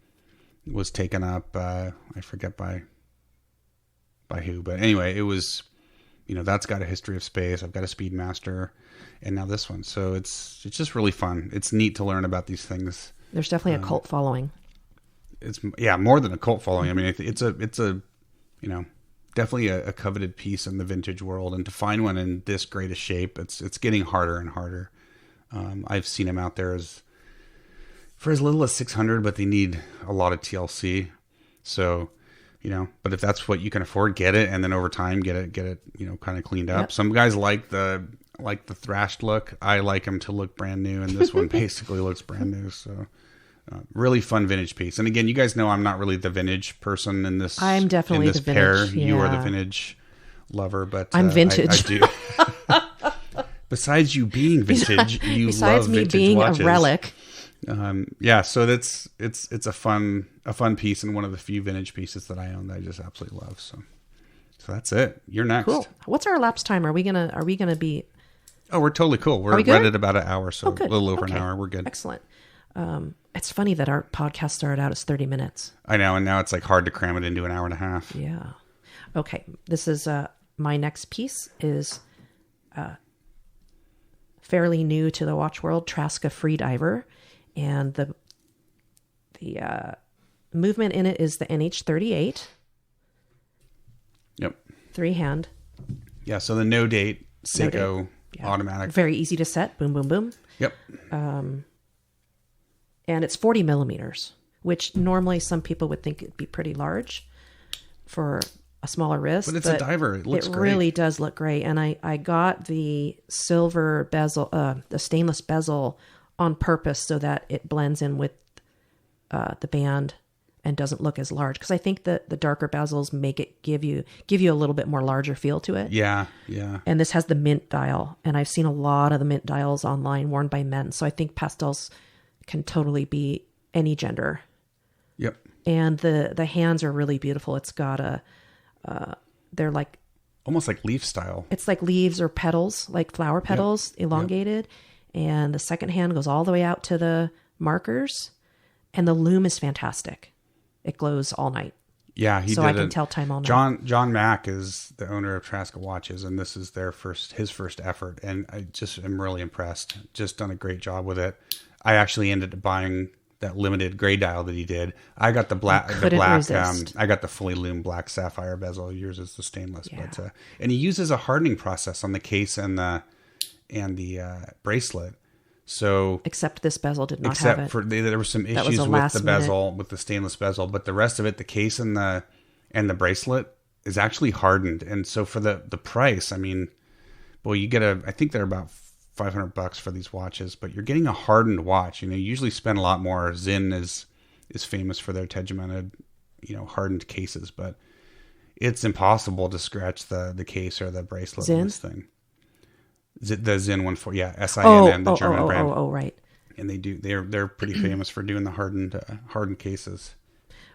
Speaker 2: was taken up. I forget by who, but anyway, it was. That's got a history of space. I've got a Speedmaster, and now this one. So it's just really fun. It's neat to learn about these things.
Speaker 1: There's definitely a cult following.
Speaker 2: It's more than a cult following. I mean, it's a definitely a coveted piece in the vintage world, and to find one in this great a shape, it's getting harder and harder. I've seen them out there for as little as $600, but they need a lot of TLC. So. But if that's what you can afford, get it, and then over time get it, kind of cleaned up. Yep. Some guys like the thrashed look. I like them to look brand new, and this one basically looks brand new. So, really fun vintage piece. And again, you guys know I'm not really the vintage person in this.
Speaker 1: I'm definitely
Speaker 2: in this
Speaker 1: the
Speaker 2: pair.
Speaker 1: vintage. Yeah.
Speaker 2: You are the vintage lover, but
Speaker 1: I'm vintage.
Speaker 2: I do. Besides you being vintage, you
Speaker 1: besides
Speaker 2: love
Speaker 1: me
Speaker 2: vintage
Speaker 1: being
Speaker 2: watches.
Speaker 1: A relic.
Speaker 2: So it's a fun piece, and one of the few vintage pieces that I own that I just absolutely love. So that's it. You're next.
Speaker 1: Cool. What's our elapsed time? Are we gonna be?
Speaker 2: Oh, we're totally cool. We're right at about an hour, so a little over an hour. We're good.
Speaker 1: Excellent. It's funny that our podcast started out as 30 minutes.
Speaker 2: I know, and now it's like hard to cram it into an hour and a half.
Speaker 1: Yeah. Okay. This is my next piece is fairly new to the watch world, Traska Freediver. And the movement in it is the NH38.
Speaker 2: Yep.
Speaker 1: 3-hand.
Speaker 2: Yeah, so the no date Seiko automatic.
Speaker 1: Very easy to set. Boom, boom, boom.
Speaker 2: Yep.
Speaker 1: And it's 40 millimeters, which normally some people would think it'd be pretty large. for a smaller wrist.
Speaker 2: But it's a diver. It looks great.
Speaker 1: It really does look great. And I got the silver bezel, the stainless bezel on purpose so that it blends in with the band and doesn't look as large. Because I think that the darker bezels make it give you a little bit more larger feel to it.
Speaker 2: Yeah, yeah.
Speaker 1: And this has the mint dial. And I've seen a lot of the mint dials online worn by men. So I think pastels can totally be any gender.
Speaker 2: Yep.
Speaker 1: And the hands are really beautiful. It's got they're like...
Speaker 2: almost like leaf style.
Speaker 1: It's like leaves or petals, like flower petals, elongated. Yep. And the second hand goes all the way out to the markers. And the lume is fantastic. It glows all night.
Speaker 2: Yeah,
Speaker 1: so I can tell time all night.
Speaker 2: John Mack is the owner of Traska Watches, and this is his first effort. And I just am really impressed. Just done a great job with it. I actually ended up buying that limited gray dial that he did. I got the black. I got the fully loomed black sapphire bezel. Yours is the stainless, but and he uses a hardening process on the case and the bracelet. So
Speaker 1: except this bezel did not have it.
Speaker 2: Except for there were some issues with the bezel, with the stainless bezel, but the rest of it, the case and the bracelet is actually hardened. And so for the price, I mean, well, you get I think they're about $500 for these watches, but you're getting a hardened watch. You know, you usually spend a lot more. Zinn is famous for their tegimented, hardened cases, but it's impossible to scratch the case or the bracelet on this thing. The Zinn 140, yeah, SINN, the German brand.
Speaker 1: Oh, right.
Speaker 2: And they're pretty famous for doing the hardened cases.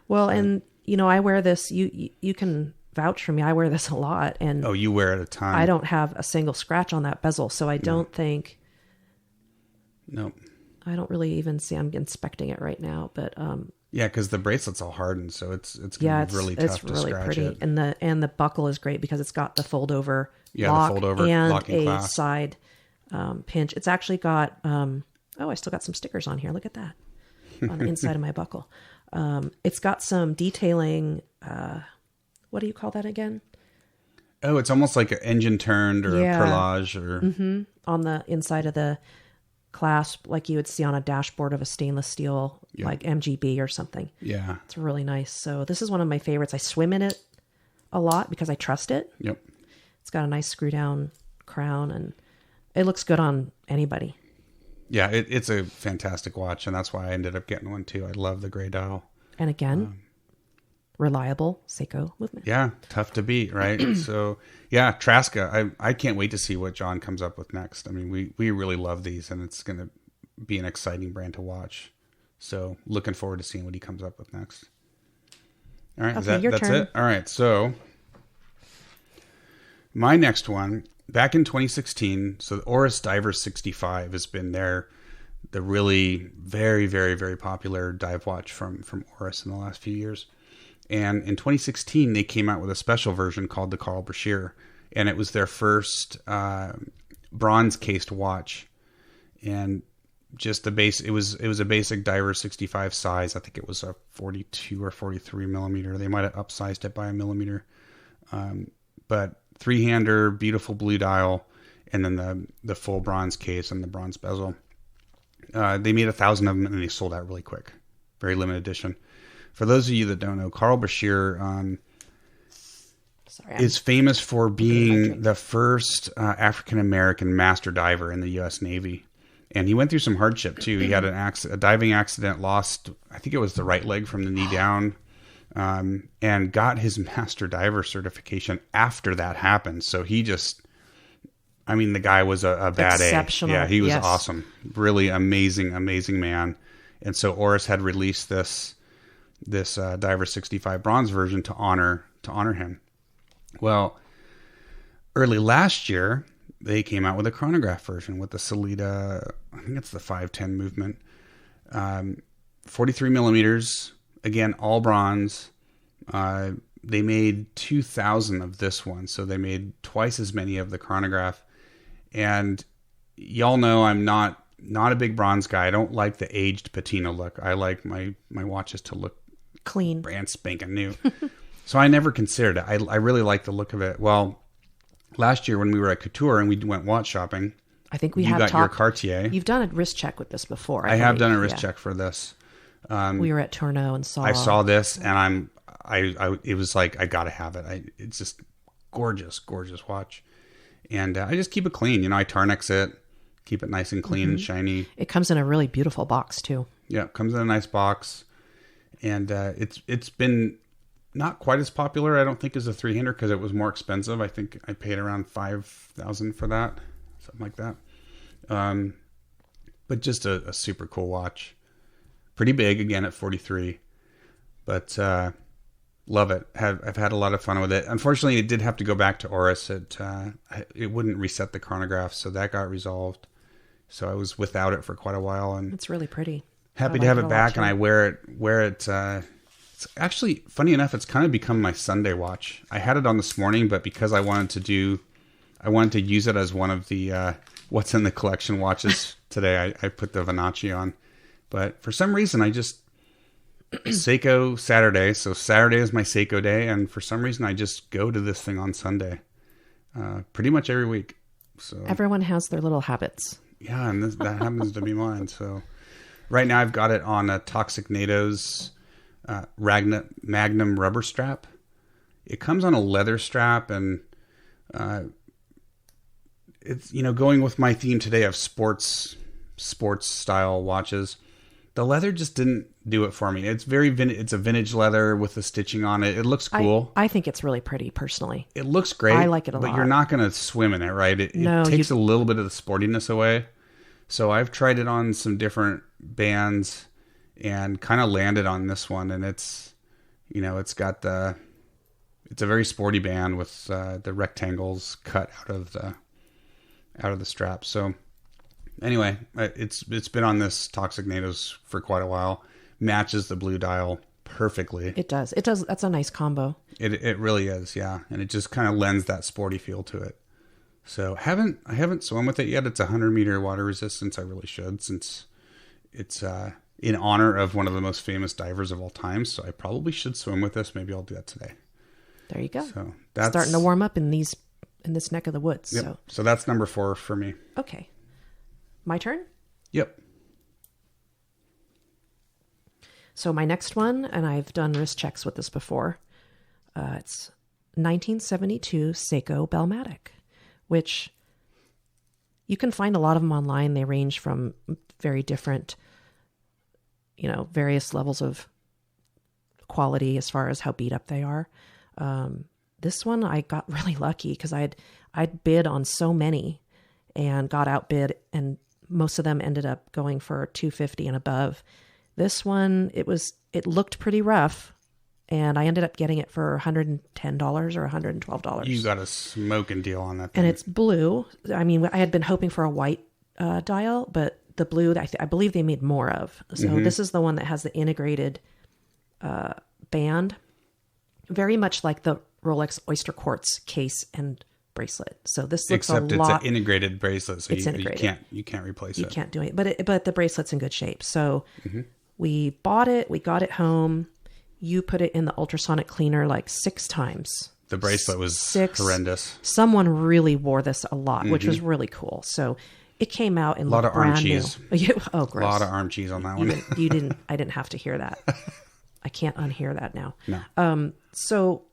Speaker 1: Well, and I wear this. You can vouch for me. I wear this a lot, and
Speaker 2: you wear it a ton.
Speaker 1: I don't have a single scratch on that bezel, so I don't think.
Speaker 2: No.
Speaker 1: I don't really even see. I'm inspecting it right now, but
Speaker 2: yeah, because the bracelet's all hardened, so it's gonna be really tough to scratch pretty. It.
Speaker 1: And the buckle is great because it's got the fold over.
Speaker 2: Yeah, the fold over
Speaker 1: and
Speaker 2: locking
Speaker 1: a
Speaker 2: clasp.
Speaker 1: Side pinch. It's actually got. I still got some stickers on here. Look at that on the inside of my buckle. It's got some detailing. What do you call that again?
Speaker 2: Oh, it's almost like an engine turned or a perlage or
Speaker 1: on the inside of the clasp, like you would see on a dashboard of a stainless steel, like MGB or something.
Speaker 2: Yeah,
Speaker 1: it's really nice. So this is one of my favorites. I swim in it a lot because I trust it.
Speaker 2: Yep.
Speaker 1: It's got a nice screw down crown and it looks good on anybody.
Speaker 2: Yeah, it's a fantastic watch, and that's why I ended up getting one too. I love the gray dial.
Speaker 1: And again, reliable Seiko movement.
Speaker 2: Yeah, tough to beat, right? So, yeah, Traska, I can't wait to see what John comes up with next. I mean, we really love these, and it's going to be an exciting brand to watch. So, looking forward to seeing what he comes up with next. All right,
Speaker 1: okay,
Speaker 2: that's it? All right, so my next one, back in 2016, so the Oris Diver 65 has been the really very, very, very popular dive watch from Oris in the last few years. And in 2016, they came out with a special version called the Carl Brashear, and it was their first bronze cased watch. And just the base, it was a basic Diver 65 size. I think it was a 42 or 43 millimeter. They might have upsized it by a millimeter, but 3-hander, beautiful blue dial, and then the full bronze case and the bronze bezel. They made 1,000 of them, and they sold out really quick. Very limited edition. For those of you that don't know, Carl Brashear is famous for being the first African-American master diver in the U.S. Navy. And he went through some hardship, too. He had a diving accident, lost, I think it was the right leg from the knee down, and got his master diver certification after that happened. So he just... I mean, the guy was a bad
Speaker 1: exceptional.
Speaker 2: A. Yeah, he was awesome. Really amazing, amazing man. And so Oris had released this Diver 65 bronze version to honor him. Well, early last year, they came out with a chronograph version with the Salida, I think it's the 510 movement. 43 millimeters, again, all bronze. They made 2,000 of this one, so they made twice as many of the chronograph. And y'all know I'm not a big bronze guy. I don't like the aged patina look. I like my watches to look
Speaker 1: clean,
Speaker 2: brand spanking new. So I never considered it. I really like the look of it. Well, last year when we were at Couture and we went watch shopping,
Speaker 1: I think you
Speaker 2: got your Cartier.
Speaker 1: You've done a wrist check with this before.
Speaker 2: I have done a wrist check for this.
Speaker 1: We were at Tourneau and
Speaker 2: I saw this, and it was like, I gotta have it. It's just gorgeous watch. And I just keep it clean. You know, I Tarnex it, keep it nice and clean and shiny.
Speaker 1: It comes in a really beautiful box too.
Speaker 2: Yeah, it comes in a nice box. And it's been not quite as popular, I don't think, as a 300 because it was more expensive. I think I paid around $5,000 for that, something like that. But just a super cool watch. Pretty big, again, at 43. But love it. I've had a lot of fun with it. Unfortunately, it did have to go back to Oris. It wouldn't reset the chronograph, so that got resolved. So I was without it for quite a while. And
Speaker 1: it's really pretty.
Speaker 2: Happy to have it back, and I wear it. It's actually, funny enough, it's kind of become my Sunday watch. I had it on this morning, but because I wanted to use it as one of the what's in the collection watches today, I put the Venacci on. But for some reason, I just Seiko Saturday. So Saturday is my Seiko day, and for some reason, I just go to this thing on Sunday, pretty much every week. So
Speaker 1: everyone has their little habits.
Speaker 2: Yeah, and that happens to be mine. So right now, I've got it on a Toxic NATO's Magnum rubber strap. It comes on a leather strap, and it's, you know, going with my theme today of sports style watches. The leather just didn't do it for me. It's it's a vintage leather with the stitching on it. It looks cool.
Speaker 1: I think it's really pretty, personally.
Speaker 2: It looks great.
Speaker 1: I like it a lot.
Speaker 2: But you're not going to swim in it, right? It takes a little bit of the sportiness away. So I've tried it on some different bands and kind of landed on this one. And it's, you know, it's a very sporty band with the rectangles cut out of the strap. So anyway, it's been on this Toxic NATO's for quite a while. Matches the blue dial perfectly.
Speaker 1: It does. That's a nice combo.
Speaker 2: It really is, yeah. And it just kind of lends that sporty feel to it. So I haven't swum with it yet. It's 100-meter water resistance. I really should, since it's in honor of one of the most famous divers of all time. So I probably should swim with this. Maybe I'll do that today.
Speaker 1: There you go.
Speaker 2: So that's
Speaker 1: starting to warm up in this neck of the woods.
Speaker 2: Yep. So that's number 4 for me.
Speaker 1: Okay. My turn?
Speaker 2: Yep.
Speaker 1: So my next one, and I've done wrist checks with this before, it's 1972 Seiko Bellmatic, which you can find a lot of them online. They range from very different, you know, various levels of quality as far as how beat up they are. This one I got really lucky because I'd bid on so many and got outbid, and most of them ended up going for $250 and above. This one, it looked pretty rough, and I ended up getting it for $110 or $112.
Speaker 2: You got a smoking deal on that thing.
Speaker 1: And it's blue. I mean, I had been hoping for a white dial, but the blue, I believe they made more of. So This is the one that has the integrated band, very much like the Rolex Oyster Quartz case and bracelet. So this looks
Speaker 2: Except
Speaker 1: a lot.
Speaker 2: it's an integrated bracelet, so
Speaker 1: it's integrated.
Speaker 2: You can't replace it.
Speaker 1: You can't do it, but the bracelet's in good shape. So we bought it. We got it home. You put it in the ultrasonic cleaner like 6 times.
Speaker 2: The bracelet was horrendous.
Speaker 1: Someone really wore this a lot, which was really cool. So it came out in
Speaker 2: a lot of arm
Speaker 1: brand
Speaker 2: cheese.
Speaker 1: New. Oh, gross!
Speaker 2: A lot of arm cheese on that one.
Speaker 1: I didn't have to hear that. I can't unhear that now.
Speaker 2: No.
Speaker 1: So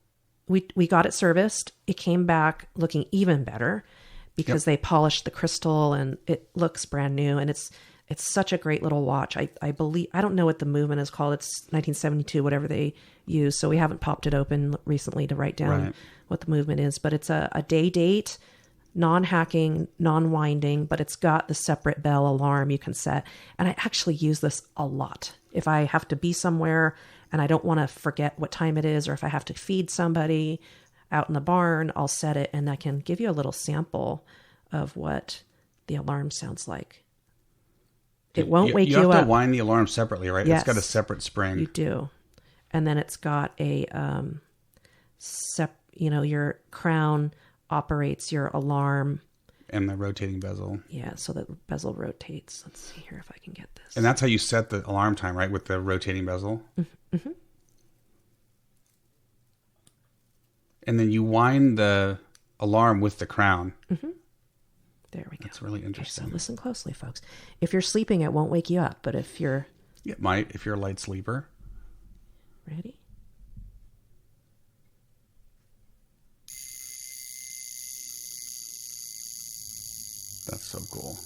Speaker 1: we got it serviced. It came back looking even better because they polished the crystal and it looks brand new. And it's such a great little watch. I believe, I don't know what the movement is called. It's 1972, whatever they use. So we haven't popped it open recently to write down what the movement is, but it's a day date, non-hacking, non-winding, but it's got the separate bell alarm you can set. And I actually use this a lot. If I have to be somewhere and I don't want to forget what time it is, or if I have to feed somebody out in the barn, I'll set it and I can give you a little sample of what the alarm sounds like. It won't wake you up.
Speaker 2: You have to wind the alarm separately, right?
Speaker 1: Yes,
Speaker 2: it's got a separate spring.
Speaker 1: You do. And then it's got a, your crown operates your alarm.
Speaker 2: And the rotating bezel.
Speaker 1: Yeah, so the bezel rotates. Let's see here if I can get this.
Speaker 2: And that's how you set the alarm time, right? With the rotating bezel?
Speaker 1: Mm-hmm.
Speaker 2: And then you wind the alarm with the crown.
Speaker 1: Mm-hmm. There we go.
Speaker 2: That's really interesting.
Speaker 1: Okay, so listen closely, folks. If you're sleeping, it won't wake you up. But if you're...
Speaker 2: It might, if you're a light sleeper.
Speaker 1: Ready?
Speaker 2: That's so cool.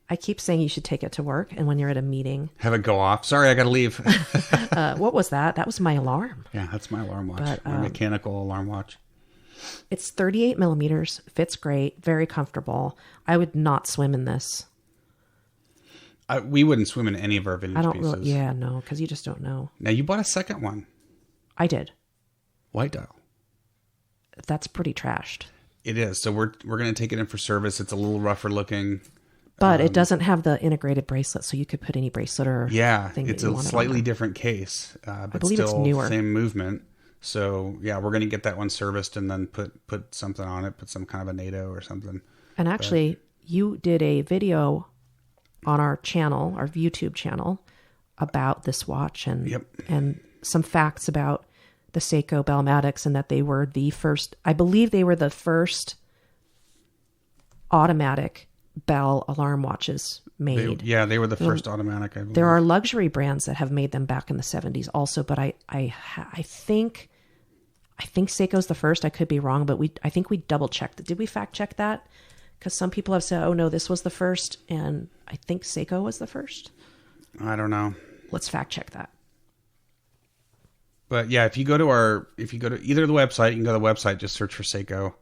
Speaker 1: I keep saying you should take it to work, and when you're at a meeting,
Speaker 2: have it go off. Sorry, I got to leave.
Speaker 1: What was that? That was my alarm.
Speaker 2: Yeah, that's my alarm watch.
Speaker 1: But,
Speaker 2: my mechanical alarm watch.
Speaker 1: It's 38 millimeters, fits great, very comfortable. I would not swim in this.
Speaker 2: We wouldn't swim in any of our vintage pieces.
Speaker 1: No, because you just don't know.
Speaker 2: Now, you bought a second one.
Speaker 1: I did.
Speaker 2: White dial.
Speaker 1: That's pretty trashed.
Speaker 2: It is. So we're going to take it in for service. It's a little rougher looking.
Speaker 1: But it doesn't have the integrated bracelet, so you could put any bracelet or thing
Speaker 2: it's
Speaker 1: that you
Speaker 2: a
Speaker 1: want
Speaker 2: slightly
Speaker 1: on
Speaker 2: different case, but
Speaker 1: I believe
Speaker 2: still
Speaker 1: it's newer.
Speaker 2: Same movement. So yeah, we're going to get that one serviced and then put something on it, put some kind of a NATO or something.
Speaker 1: And actually, you did a video on our channel, our YouTube channel, about this watch and some facts about the Seiko Bellmatics, and that they were the first, I believe they were the first automatic Bell alarm watches made.
Speaker 2: They were the first automatic, I believe.
Speaker 1: There are luxury brands that have made them back in the 70s also, but I think Seiko's the first. I could be wrong, but I think we double checked it. Did we fact check that? Because some people have said, oh no, this was the first, and I think Seiko was the first.
Speaker 2: I don't know.
Speaker 1: Let's fact check that.
Speaker 2: But yeah, if you go to either the website, you can go to the website, just search for Seiko,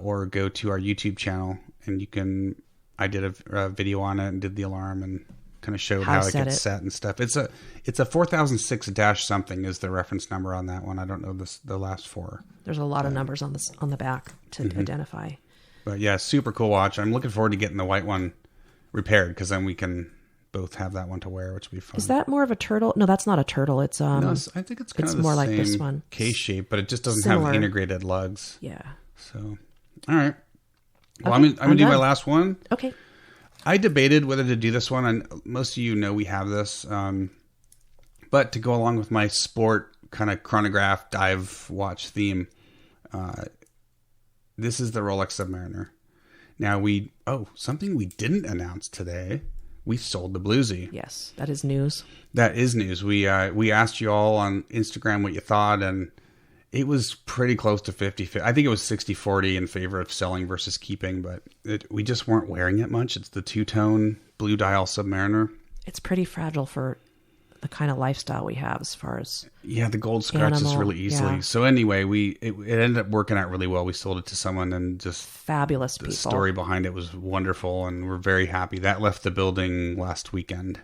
Speaker 2: or go to our YouTube channel, and you can. I did a video on it and did the alarm and kind of showed how it gets set and stuff. It's a 4006 dash something is the reference number on that one. I don't know the last four.
Speaker 1: There's a lot of numbers on the back to identify.
Speaker 2: But yeah, super cool watch. I'm looking forward to getting the white one repaired, because then we can both have that one to wear, which would be fun.
Speaker 1: Is that more of a turtle? No, that's not a turtle. It's
Speaker 2: no, I think it's kind of the
Speaker 1: more
Speaker 2: same
Speaker 1: like this one.
Speaker 2: Case shape, but it just doesn't
Speaker 1: Similar.
Speaker 2: have integrated lugs.
Speaker 1: Yeah.
Speaker 2: So, all right. Well,
Speaker 1: Okay,
Speaker 2: I'm gonna do my
Speaker 1: done.
Speaker 2: last one.
Speaker 1: Okay.
Speaker 2: I debated whether to do this one, and most of you know we have this. But to go along with my sport kind of chronograph dive watch theme, this is the Rolex Submariner. Now something we didn't announce today. We sold the Bluesy.
Speaker 1: Yes, that is news.
Speaker 2: That is news. We asked you all on Instagram what you thought, and it was pretty close to 50-50. I think it was 60-40 in favor of selling versus keeping, but we just weren't wearing it much. It's the two-tone blue dial Submariner.
Speaker 1: It's pretty fragile for the kind of lifestyle we have as far as...
Speaker 2: Yeah, the gold scratches really easily.
Speaker 1: Yeah.
Speaker 2: So anyway, it ended up working out really well. We sold it to someone, and just...
Speaker 1: Fabulous people.
Speaker 2: The story behind it was wonderful, and we're very happy. That left the building last weekend,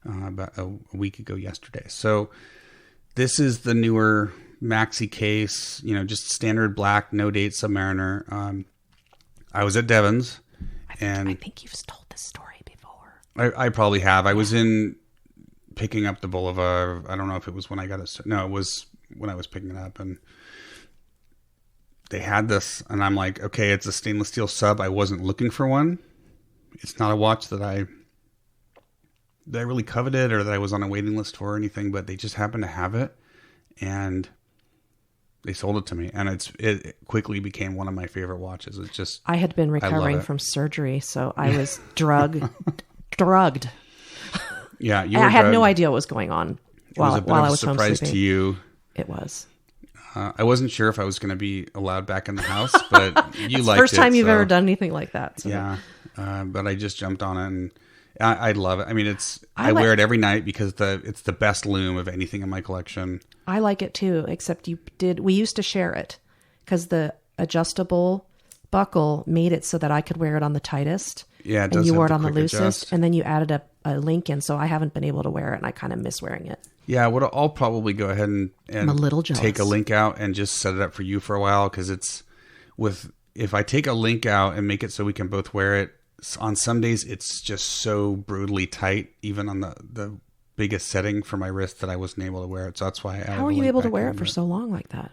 Speaker 2: about a week ago yesterday. So this is the newer maxi case, just standard black, no date Submariner. I was at Devon's,
Speaker 1: I think you've told this story before.
Speaker 2: I probably have. I was in picking up the Boulevard. I don't know if it was when I got it. No, it was when I was picking it up, and they had this, and I'm like, okay, it's a stainless steel sub. I wasn't looking for one. It's not a watch that I really coveted or that I was on a waiting list for or anything, but they just happened to have it, and they sold it to me, and it quickly became one of my favorite watches. It's just...
Speaker 1: I had been recovering from surgery, so I was drugged.
Speaker 2: Yeah,
Speaker 1: I had no idea what was going on while I was home sleeping. It was a bit of a surprise
Speaker 2: to you.
Speaker 1: It was.
Speaker 2: I wasn't sure if I was going to be allowed back in the house, but you liked it.
Speaker 1: It's the first time you've ever done anything like that. So.
Speaker 2: Yeah, but I just jumped on it, and I love it. I mean, I wear it every night because it's the best lume of anything in my collection. I
Speaker 1: like it too, except we used to share it because the adjustable buckle made it so that I could wear it on the tightest.
Speaker 2: Yeah, it
Speaker 1: and
Speaker 2: does.
Speaker 1: You wore it on the loosest, and then you added a link in, so I haven't been able to wear it, and I kind of miss wearing it.
Speaker 2: Yeah, I'll probably go ahead and
Speaker 1: I'm a little jealous.
Speaker 2: Take a link out and just set it up for you for a while, because if I take a link out and make it so we can both wear it, on some days it's just so brutally tight, even on the biggest setting for my wrist, that I wasn't able to wear it. So that's why I added.
Speaker 1: How are you able to wear it for so long like that?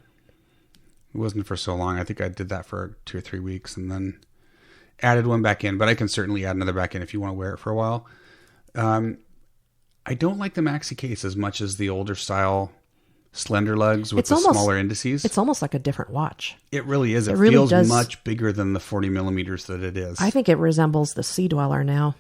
Speaker 2: It wasn't for so long. I think I did that for 2 or 3 weeks and then added one back in, but I can certainly add another back in if you want to wear it for a while. I don't like the maxi case as much as the older style slender lugs with smaller indices.
Speaker 1: It's almost like a different watch.
Speaker 2: It really is. It really feels much bigger than the 40 millimeters that it is.
Speaker 1: I think it resembles the Sea Dweller now.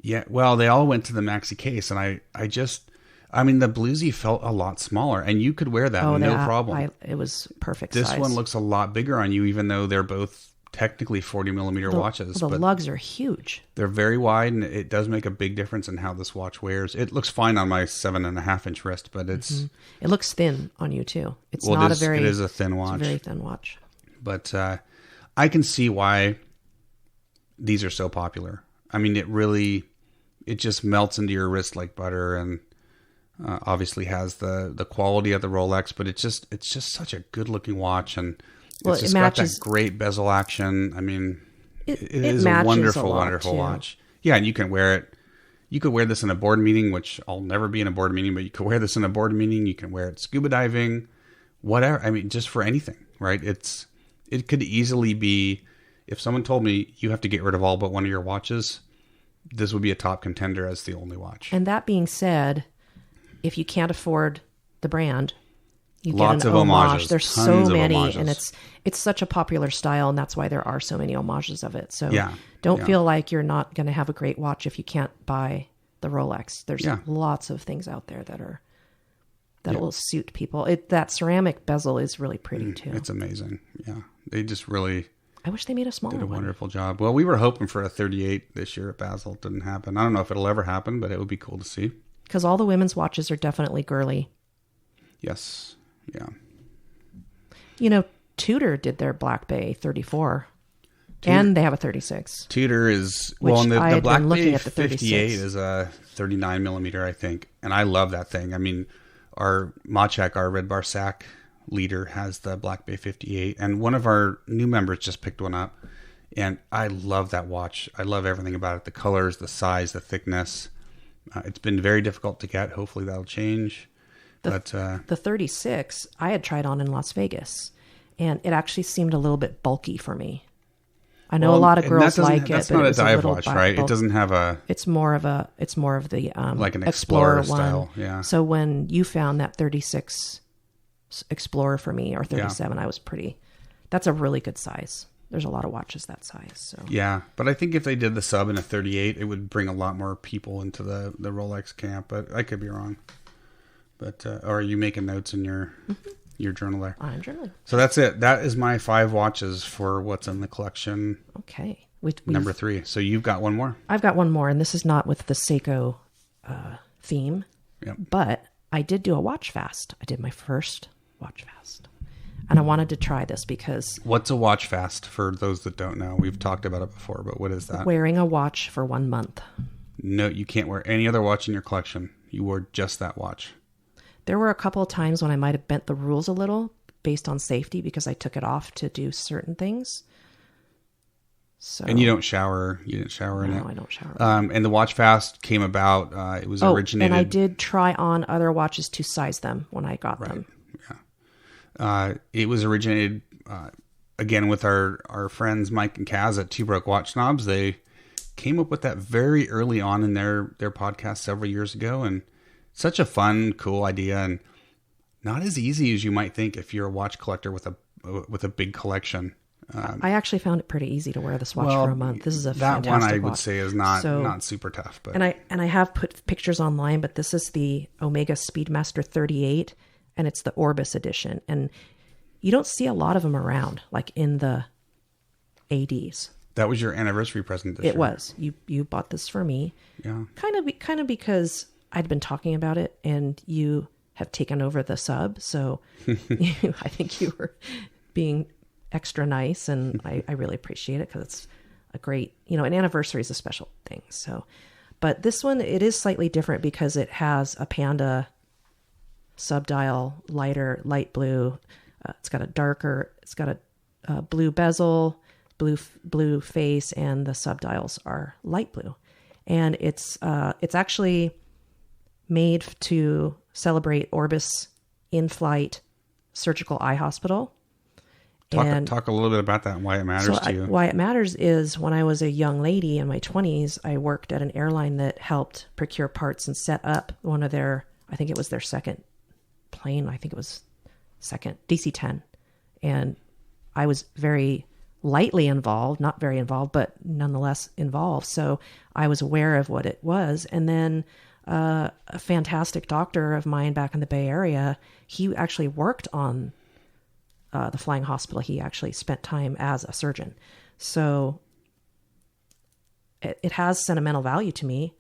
Speaker 2: Yeah, well, they all went to the maxi case, and the Bluesy felt a lot smaller, and you could wear that no problem.
Speaker 1: It was perfect
Speaker 2: This
Speaker 1: size.
Speaker 2: one looks a lot bigger on you, even though they're both technically 40 millimeter watches,
Speaker 1: The
Speaker 2: but
Speaker 1: lugs are huge.
Speaker 2: they're very wide, and it does make a big difference in how this watch wears. It looks fine on my 7.5-inch wrist, but it's
Speaker 1: It looks thin on you too. It's
Speaker 2: well,
Speaker 1: not
Speaker 2: it is a thin watch.
Speaker 1: It's a very thin watch.
Speaker 2: But I can see why these are so popular. I mean, it just melts into your wrist like butter, and obviously has the quality of the Rolex, but it's just such a good looking watch, and it's just got that great bezel action. I mean, it is a wonderful watch. Yeah, and you can wear it. You could wear this in a board meeting, which I'll never be in a board meeting, but you could wear this in a board meeting. You can wear it scuba diving, whatever. I mean, just for anything, right? It could easily be, if someone told me you have to get rid of all but one of your watches, this would be a top contender as the only watch.
Speaker 1: And that being said, if you can't afford the brand, you
Speaker 2: Lots
Speaker 1: get an
Speaker 2: of
Speaker 1: homage.
Speaker 2: homages.
Speaker 1: There's
Speaker 2: Tons
Speaker 1: so
Speaker 2: of
Speaker 1: many,
Speaker 2: homages.
Speaker 1: and it's such a popular style, and that's why there are so many homages of it. So
Speaker 2: Yeah.
Speaker 1: don't feel like you're not going to have a great watch if you can't buy the Rolex. There's lots of things out there that will suit people. That ceramic bezel is really pretty too.
Speaker 2: It's amazing. Yeah, they just really
Speaker 1: I wish they made a smaller
Speaker 2: did a
Speaker 1: one.
Speaker 2: wonderful job. Well, we were hoping for a 38 this year at Basel. It didn't happen. I don't know if it'll ever happen, but it would be cool to see.
Speaker 1: Because all the women's watches are definitely girly.
Speaker 2: Yes. Yeah.
Speaker 1: You know, Tudor did their Black Bay 34, and they have a 36.
Speaker 2: Tudor is,
Speaker 1: Which
Speaker 2: well, and
Speaker 1: I
Speaker 2: the
Speaker 1: had
Speaker 2: Black
Speaker 1: been looking
Speaker 2: Bay
Speaker 1: at the
Speaker 2: 58
Speaker 1: 36.
Speaker 2: is a 39 millimeter, I think. And I love that thing. I mean, our Machek, our Red Bar Sack leader, has the Black Bay 58. And one of our new members just picked one up. And I love that watch. I love everything about it. The colors, the size, the thickness. It's been very difficult to get. Hopefully that'll change.
Speaker 1: The 36, I had tried on in Las Vegas, and it actually seemed a little bit bulky for me. I know a lot of girls like it.
Speaker 2: That's
Speaker 1: but
Speaker 2: not
Speaker 1: it
Speaker 2: a
Speaker 1: was
Speaker 2: dive
Speaker 1: little
Speaker 2: watch, right? It doesn't have a.
Speaker 1: It's more of the
Speaker 2: like an Explorer
Speaker 1: one.
Speaker 2: style, yeah.
Speaker 1: So when you found that 36 Explorer for me, or 37, I was pretty. That's a really good size. There's a lot of watches that size. So
Speaker 2: Yeah, but I think if they did the sub in a 38, it would bring a lot more people into the Rolex camp. But I could be wrong. But or are you making notes in your journal there?
Speaker 1: I'm journaling.
Speaker 2: So that's it. That is my 5 watches for what's in the collection.
Speaker 1: Okay.
Speaker 2: Number 3. So you've got one more.
Speaker 1: I've got one more, and this is not with the Seiko theme.
Speaker 2: Yep.
Speaker 1: But I did do a watch fast. I did my first watch fast. And I wanted to try this because
Speaker 2: What's a watch fast for those that don't know? We've talked about it before, but what is that?
Speaker 1: wearing a watch for 1 month.
Speaker 2: No, you can't wear any other watch in your collection. You wore just that watch.
Speaker 1: There were a couple of times when I might have bent the rules a little based on safety because I took it off to do certain things. So
Speaker 2: And you don't shower. You didn't shower in it.
Speaker 1: No, I don't shower.
Speaker 2: And the watch fast came about. It was originated.
Speaker 1: And I did try on other watches to size them when I got them.
Speaker 2: It was originated again with our friends Mike and Kaz at Two Broke Watch Snobs. They came up with that very early on in their podcast several years ago, and such a fun, cool idea, and not as easy as you might think if you're a watch collector with a big collection.
Speaker 1: I actually found it pretty easy to wear this watch for a month. This is a
Speaker 2: that
Speaker 1: fantastic
Speaker 2: one I would
Speaker 1: watch.
Speaker 2: say is not super tough, but
Speaker 1: and I have put pictures online, but this is the Omega Speedmaster 38, and it's the Orbis edition, and you don't see a lot of them around, like in the ADs.
Speaker 2: that was your anniversary present this year.
Speaker 1: It was. You bought this for me.
Speaker 2: Yeah.
Speaker 1: Kind of because I'd been talking about it, and you have taken over the sub, so I think you were being extra nice, and I really appreciate it because it's a great, an anniversary is a special thing. So, but this one, it is slightly different because it has a Panda subdial, light blue. It's got a blue bezel, blue face, and the subdials are light blue. And it's actually made to celebrate Orbis in-flight surgical eye hospital.
Speaker 2: Talk a little bit about that and why it matters to you.
Speaker 1: Why it matters is when I was a young lady in my 20s, I worked at an airline that helped procure parts and set up one of I think it was their second plane. I think it was second, DC-10. And I was very lightly involved, not very involved, but nonetheless involved. So I was aware of what it was. And then a fantastic doctor of mine back in the Bay Area, he actually worked on the flying hospital. He actually spent time as a surgeon. So it has sentimental value to me.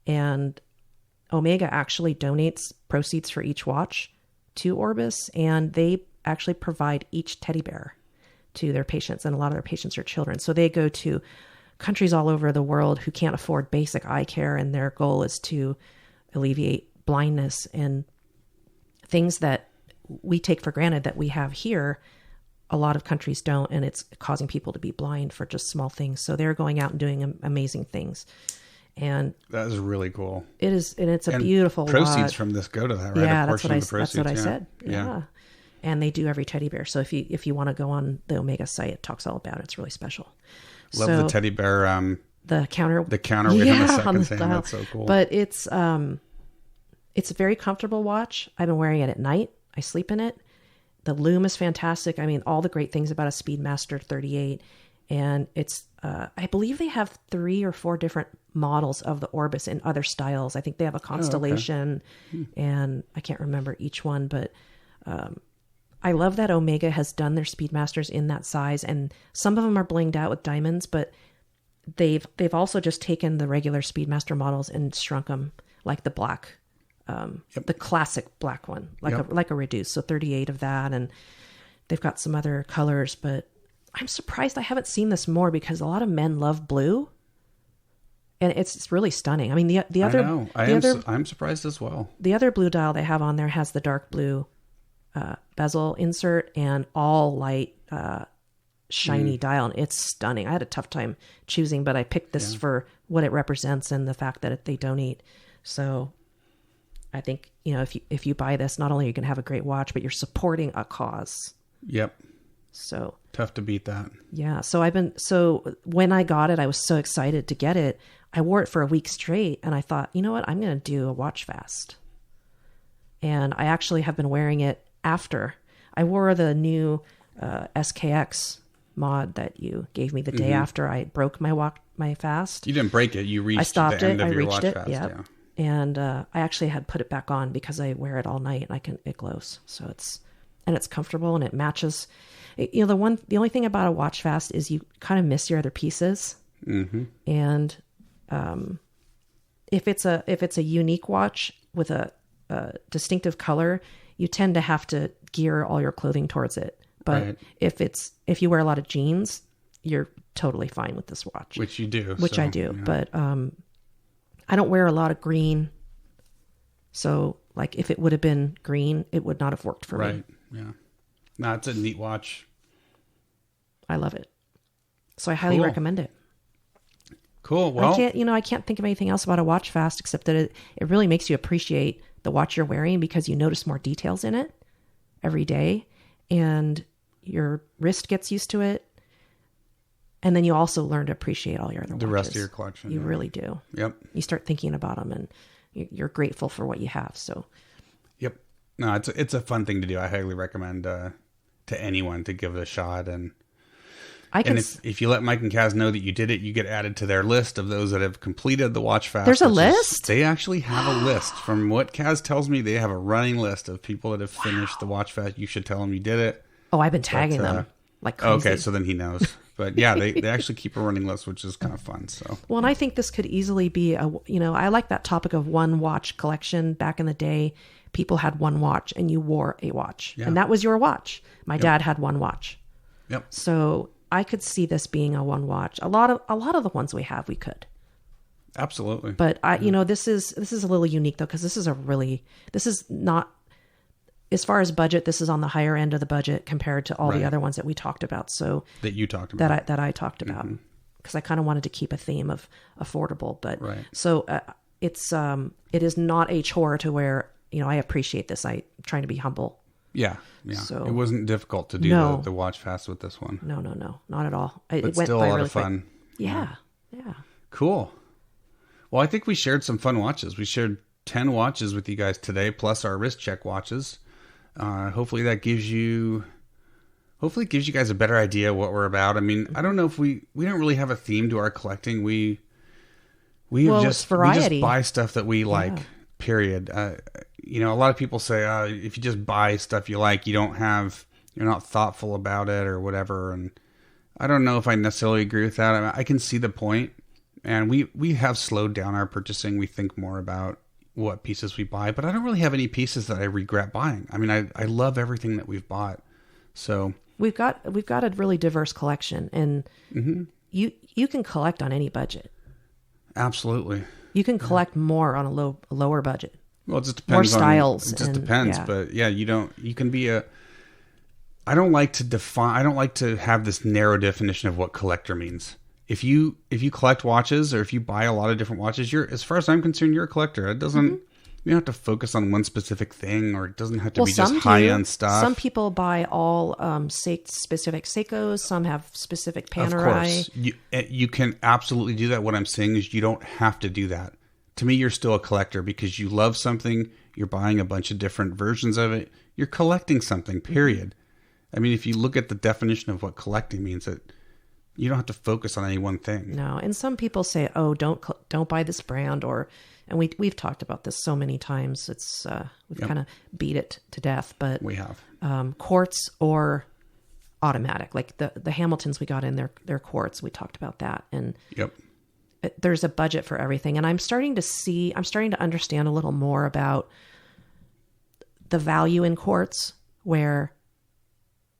Speaker 1: And Omega actually donates proceeds for each watch to Orbis, and they actually provide each teddy bear to their patients, and a lot of their patients are children. So they go to countries all over the world who can't afford basic eye care, and their goal is to alleviate blindness and things that we take for granted that we have here. A lot of countries don't, and it's causing people to be blind for just small things. So they're going out and doing amazing things. And
Speaker 2: that is really cool.
Speaker 1: It is, and it's a beautiful
Speaker 2: proceeds
Speaker 1: watch.
Speaker 2: From this go to that, right?
Speaker 1: Yeah, that's what I said. Yeah. And they do every teddy bear. So if you want to go on the Omega site, it talks all about it. It's really special.
Speaker 2: Love the teddy bear.
Speaker 1: The counter
Speaker 2: with him a second saying that's so cool.
Speaker 1: But it's a very comfortable watch. I've been wearing it at night. I sleep in it. The lume is fantastic. I mean, all the great things about a Speedmaster 38. And it's, I believe they have 3 or 4 different models of the Orbis in other styles. I think they have a Constellation, and I can't remember each one, but I love that Omega has done their Speedmasters in that size, and some of them are blinged out with diamonds, but they've also just taken the regular Speedmaster models and shrunk them like the black, the classic black one, like a reduced. So 38 of that, and they've got some other colors, but I'm surprised I haven't seen this more because a lot of men love blue, and it's really stunning. I mean,
Speaker 2: I'm surprised as well.
Speaker 1: The other blue dial they have on there has the dark blue bezel insert and all light shiny dial, and it's stunning. I had a tough time choosing, but I picked this for what it represents and the fact that they donate. So I think, if you buy this, not only are you going to have a great watch, but you're supporting a cause.
Speaker 2: Yep.
Speaker 1: So
Speaker 2: tough to beat that.
Speaker 1: Yeah. So when I got it, I was so excited to get it. I wore it for a week straight, and I thought, you know what, I'm going to do a watch fast. And I actually have been wearing it after. I wore the new SKX mod that you gave me the day after I broke my fast.
Speaker 2: You didn't break it. You reached the end of your watch fast.
Speaker 1: Yep. Yeah. And I actually had put it back on because I wear it all night, and it glows. So it's comfortable, and it matches. The only thing about a watch fast is you kind of miss your other pieces. Mm-hmm. And if it's a unique watch with a distinctive color, you tend to have to gear all your clothing towards it. But if you wear a lot of jeans, you're totally fine with this watch.
Speaker 2: Which you do.
Speaker 1: I do. Yeah. But I don't wear a lot of green. So like if it would have been green, it would not have worked for me.
Speaker 2: Right. Yeah. No, it's a neat watch.
Speaker 1: I love it. So I highly recommend it.
Speaker 2: Cool. Well,
Speaker 1: I can't think of anything else about a watch fast except that it really makes you appreciate the watch you're wearing because you notice more details in it every day, and your wrist gets used to it. And then you also learn to appreciate all your other watches.
Speaker 2: The rest of your collection.
Speaker 1: You really do.
Speaker 2: Yep.
Speaker 1: You start thinking about them, and you're grateful for what you have. So.
Speaker 2: Yep. No, it's a fun thing to do. I highly recommend to anyone to give it a shot. And if you let Mike and Kaz know that you did it, you get added to their list of those that have completed the watch fast.
Speaker 1: There's a list?
Speaker 2: They actually have a list. From what Kaz tells me, they have a running list of people that have finished the watch fast. You should tell them you did it.
Speaker 1: Oh, I've been tagging them like crazy.
Speaker 2: Okay, so then he knows. But yeah, they actually keep a running list, which is kind of fun. So
Speaker 1: well, and I think this could easily be I like that topic of one watch collection. Back in the day, people had one watch and you wore a watch, and that was your watch. My dad had one watch.
Speaker 2: Yep. So
Speaker 1: I could see this being a one watch. A lot of the ones we have, we could.
Speaker 2: Absolutely.
Speaker 1: But this is a little unique though, because this is not, as far as budget, this is on the higher end of the budget compared to all the other ones that we talked about. So
Speaker 2: that you talked about,
Speaker 1: that I talked about, because I kind of wanted to keep a theme of affordable. But so it is not a chore to wear. I appreciate this. I'm trying to be humble.
Speaker 2: Yeah. So it wasn't difficult to do the watch fast with this one.
Speaker 1: No, not at all.
Speaker 2: It went still a lot of fun.
Speaker 1: Quick. Yeah.
Speaker 2: Cool. Well, I think we shared some fun watches. We shared 10 watches with you guys today, plus our wrist check watches. Hopefully that gives you guys a better idea of what we're about. I mean, I don't know if we don't really have a theme to our collecting. We just buy stuff that we like, period. A lot of people say, if you just buy stuff you like, you're not thoughtful about it or whatever. And I don't know if I necessarily agree with that. I mean, I can see the point, and we have slowed down our purchasing. We think more about what pieces we buy, but I don't really have any pieces that I regret buying. I mean, I love everything that we've bought. So
Speaker 1: we've got a really diverse collection, and you can collect on any budget.
Speaker 2: Absolutely.
Speaker 1: You can collect more on a lower budget.
Speaker 2: Well, it just depends.
Speaker 1: More styles.
Speaker 2: It just depends. Yeah. But yeah, you can be I don't like to have this narrow definition of what collector means. If you collect watches, or if you buy a lot of different watches, as far as I'm concerned, you're a collector. It doesn't, you don't have to focus on one specific thing, or it doesn't have to be just high-end stuff.
Speaker 1: Some people buy all specific Seikos. Some have specific Panerai.
Speaker 2: Of course. You can absolutely do that. What I'm saying is you don't have to do that. To me, you're still a collector because you love something. You're buying a bunch of different versions of it. You're collecting something, period. I mean, if you look at the definition of what collecting means, you don't have to focus on any one thing.
Speaker 1: No, and some people say, "Oh, don't buy this brand," and we've talked about this so many times. It's we've kind of beat it to death, but
Speaker 2: we have
Speaker 1: quartz or automatic, like the Hamiltons we got in their quartz. We talked about that, and there's a budget for everything, and I'm starting to understand a little more about the value in quartz, where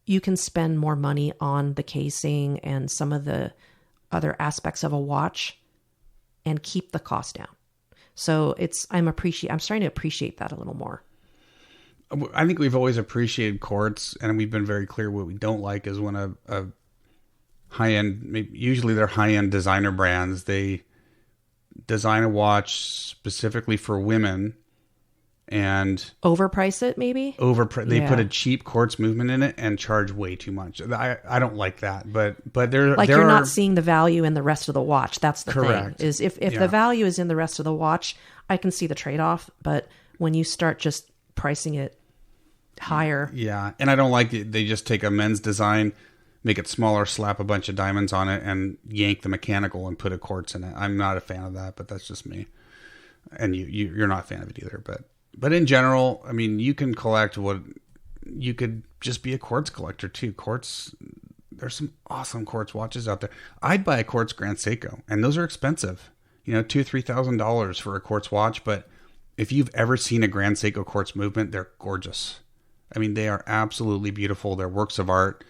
Speaker 1: you can spend more money on the casing and some of the other aspects of a watch and keep the cost down. So I'm starting to appreciate that a little more.
Speaker 2: I think we've always appreciated quartz, and we've been very clear what we don't like is when a high-end, usually they're high-end designer brands, they design a watch specifically for women and
Speaker 1: overprice it, maybe.
Speaker 2: They put a cheap quartz movement in it and charge way too much. I don't like that, but you're
Speaker 1: not seeing the value in the rest of the watch. That's the
Speaker 2: correct
Speaker 1: thing. Is if the value is in the rest of the watch, I can see the trade-off. But when you start just pricing it higher,
Speaker 2: and I don't like it. They just take a men's design, make it smaller, slap a bunch of diamonds on it, and yank the mechanical and put a quartz in it. I'm not a fan of that, but that's just me. And you're not a fan of it either, But in general, I mean, you can collect you could just be a quartz collector too. Quartz, there's some awesome quartz watches out there. I'd buy a quartz Grand Seiko, and those are expensive. $2,000 or $3,000 for a quartz watch. But if you've ever seen a Grand Seiko quartz movement, they're gorgeous. I mean, they are absolutely beautiful. They're works of art.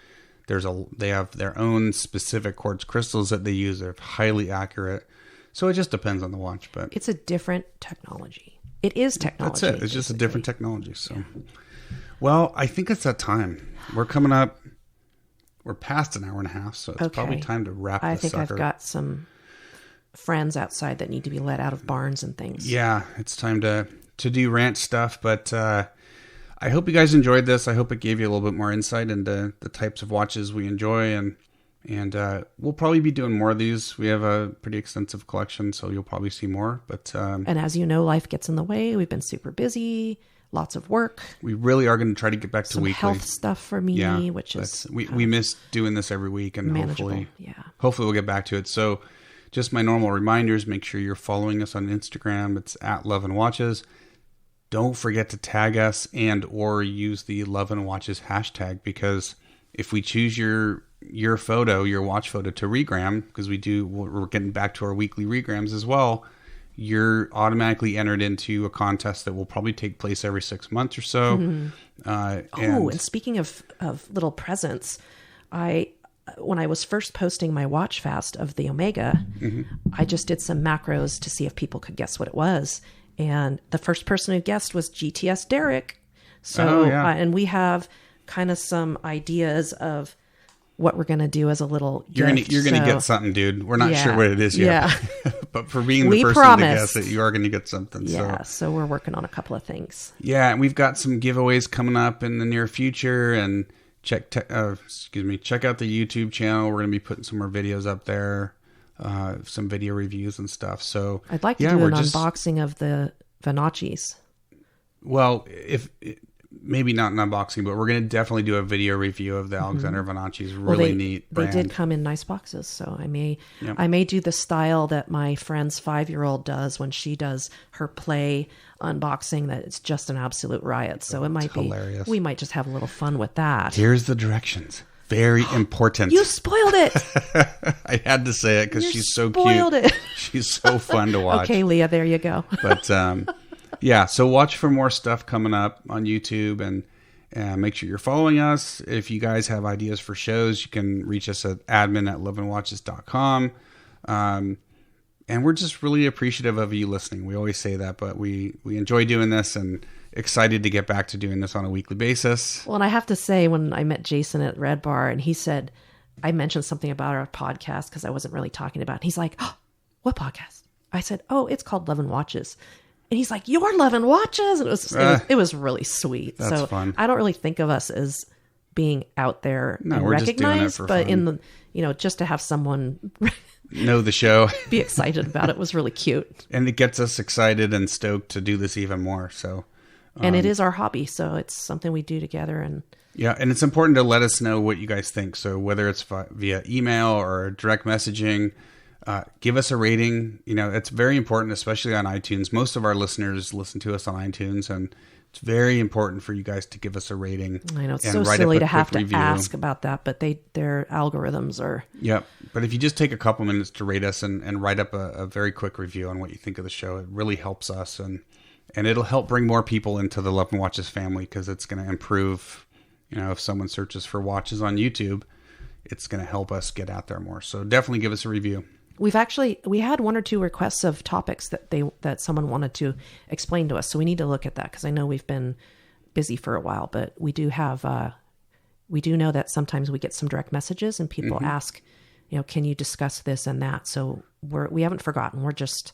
Speaker 2: They have their own specific quartz crystals that they use. They're highly accurate. So it just depends on the watch, but
Speaker 1: it's a different technology. It is technology.
Speaker 2: That's it. It's just a different technology. So, well, I think it's that time. We're coming up. We're past an hour and a half, so it's probably time to wrap this
Speaker 1: I think
Speaker 2: sucker.
Speaker 1: I've got some friends outside that need to be let out of barns and things.
Speaker 2: Yeah, it's time to do rant stuff. But I hope you guys enjoyed this. I hope it gave you a little bit more insight into the types of watches we enjoy, and we'll probably be doing more of these. We have a pretty extensive collection, so you'll probably see more. But
Speaker 1: and as you know, life gets in the way. We've been super busy, lots of work.
Speaker 2: We really are going to try to get back to weekly
Speaker 1: health stuff for me, which is
Speaker 2: we miss doing this every week, and
Speaker 1: manageable.
Speaker 2: hopefully we'll get back to it. So just my normal reminders: make sure you're following us on Instagram. It's @LoveandWatches. Don't forget to tag us or use the Love and Watches hashtag, because if we choose your watch photo to regram, because we're getting back to our weekly regrams as well, you're automatically entered into a contest that will probably take place every 6 months or so. And
Speaker 1: speaking of little presents, when I was first posting my watch fast of the Omega, I just did some macros to see if people could guess what it was. And the first person who guessed was GTS Derek. So, and we have kind of some ideas of what we're going to do as a little gift.
Speaker 2: You're going to get something, dude. We're not sure what it is yet. Yeah. But for being the person to guess it, you are going to get something.
Speaker 1: Yeah, so we're working on a couple of things.
Speaker 2: Yeah, and we've got some giveaways coming up in the near future. And check out the YouTube channel. We're going to be putting some more videos up there, some video reviews and stuff. So
Speaker 1: I'd like to do an unboxing of the Vanaccis.
Speaker 2: Well, maybe not an unboxing, but we're going to definitely do a video review of the Alexander Vanacci's neat brand.
Speaker 1: They did come in nice boxes, so I may do the style that my friend's 5-year-old does when she does her play unboxing. That it's just an absolute riot. So it might be hilarious. We might just have a little fun with that.
Speaker 2: Here's the directions. very important.
Speaker 1: You spoiled it.
Speaker 2: I had to say it because she's so cute.
Speaker 1: Spoiled it.
Speaker 2: She's so fun to watch.
Speaker 1: Okay, Leah, there you go.
Speaker 2: But yeah, so watch for more stuff coming up on YouTube, and make sure you're following us. If you guys have ideas for shows, you can reach us at admin@loveandwatches.com. And we're just really appreciative of you listening. We always say that, but we enjoy doing this and excited to get back to doing this on a weekly basis.
Speaker 1: Well, and I have to say, when I met Jason at Red Bar and he said, I mentioned something about our podcast because I wasn't really talking about it. He's like, oh, what podcast? I said, oh, it's called Love and Watches. And he's like, you're Love and Watches? And it was really sweet.
Speaker 2: That's
Speaker 1: so
Speaker 2: fun.
Speaker 1: I don't really think of us as being out there and
Speaker 2: we're just doing it
Speaker 1: recognized,
Speaker 2: for
Speaker 1: but
Speaker 2: fun.
Speaker 1: in the, just to have someone
Speaker 2: Know the show.
Speaker 1: be excited about it was really cute.
Speaker 2: And it gets us excited and stoked to do this even more. So,
Speaker 1: And it is our hobby, so it's something we do together. And
Speaker 2: yeah, and it's important to let us know what you guys think. So whether it's via email or direct messaging, give us a rating. It's very important, especially on iTunes. Most of our listeners listen to us on iTunes, and it's very important for you guys to give us a rating.
Speaker 1: I know it's
Speaker 2: and
Speaker 1: so
Speaker 2: write
Speaker 1: silly
Speaker 2: up a
Speaker 1: to have
Speaker 2: quick
Speaker 1: to
Speaker 2: review.
Speaker 1: ask about that, but their algorithms are.
Speaker 2: Yep. But if you just take a couple minutes to rate us and write up a very quick review on what you think of the show, it really helps us, and it'll help bring more people into the Love and Watches family, because it's going to improve. If someone searches for watches on YouTube, it's going to help us get out there more. So definitely give us a review.
Speaker 1: We had one or two requests of topics that someone wanted to explain to us. So we need to look at that, because I know we've been busy for a while, but we do know that sometimes we get some direct messages and people ask, can you discuss this and that? So we haven't forgotten. We're just,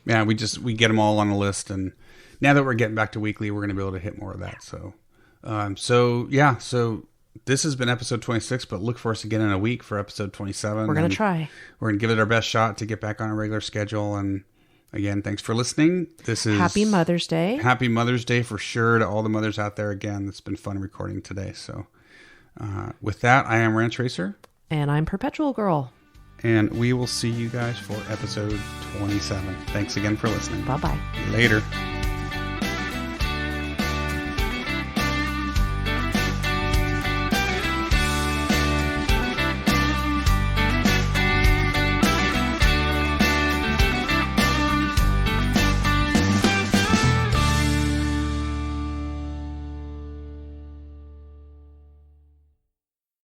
Speaker 2: yeah, we get them all on the list. And now that we're getting back to weekly, we're going to be able to hit more of that. So this has been episode 26, but look for us again in a week for episode 27.
Speaker 1: We're going to try.
Speaker 2: We're going to give it our best shot to get back on a regular schedule. And again, thanks for listening. This is
Speaker 1: Happy Mother's Day.
Speaker 2: Happy Mother's Day for sure to all the mothers out there. Again, it's been fun recording today. So with that, I am Ranch Racer.
Speaker 1: And I'm Perpetual Girl.
Speaker 2: And we will see you guys for episode 27. Thanks again for listening.
Speaker 1: Bye-bye.
Speaker 2: Later.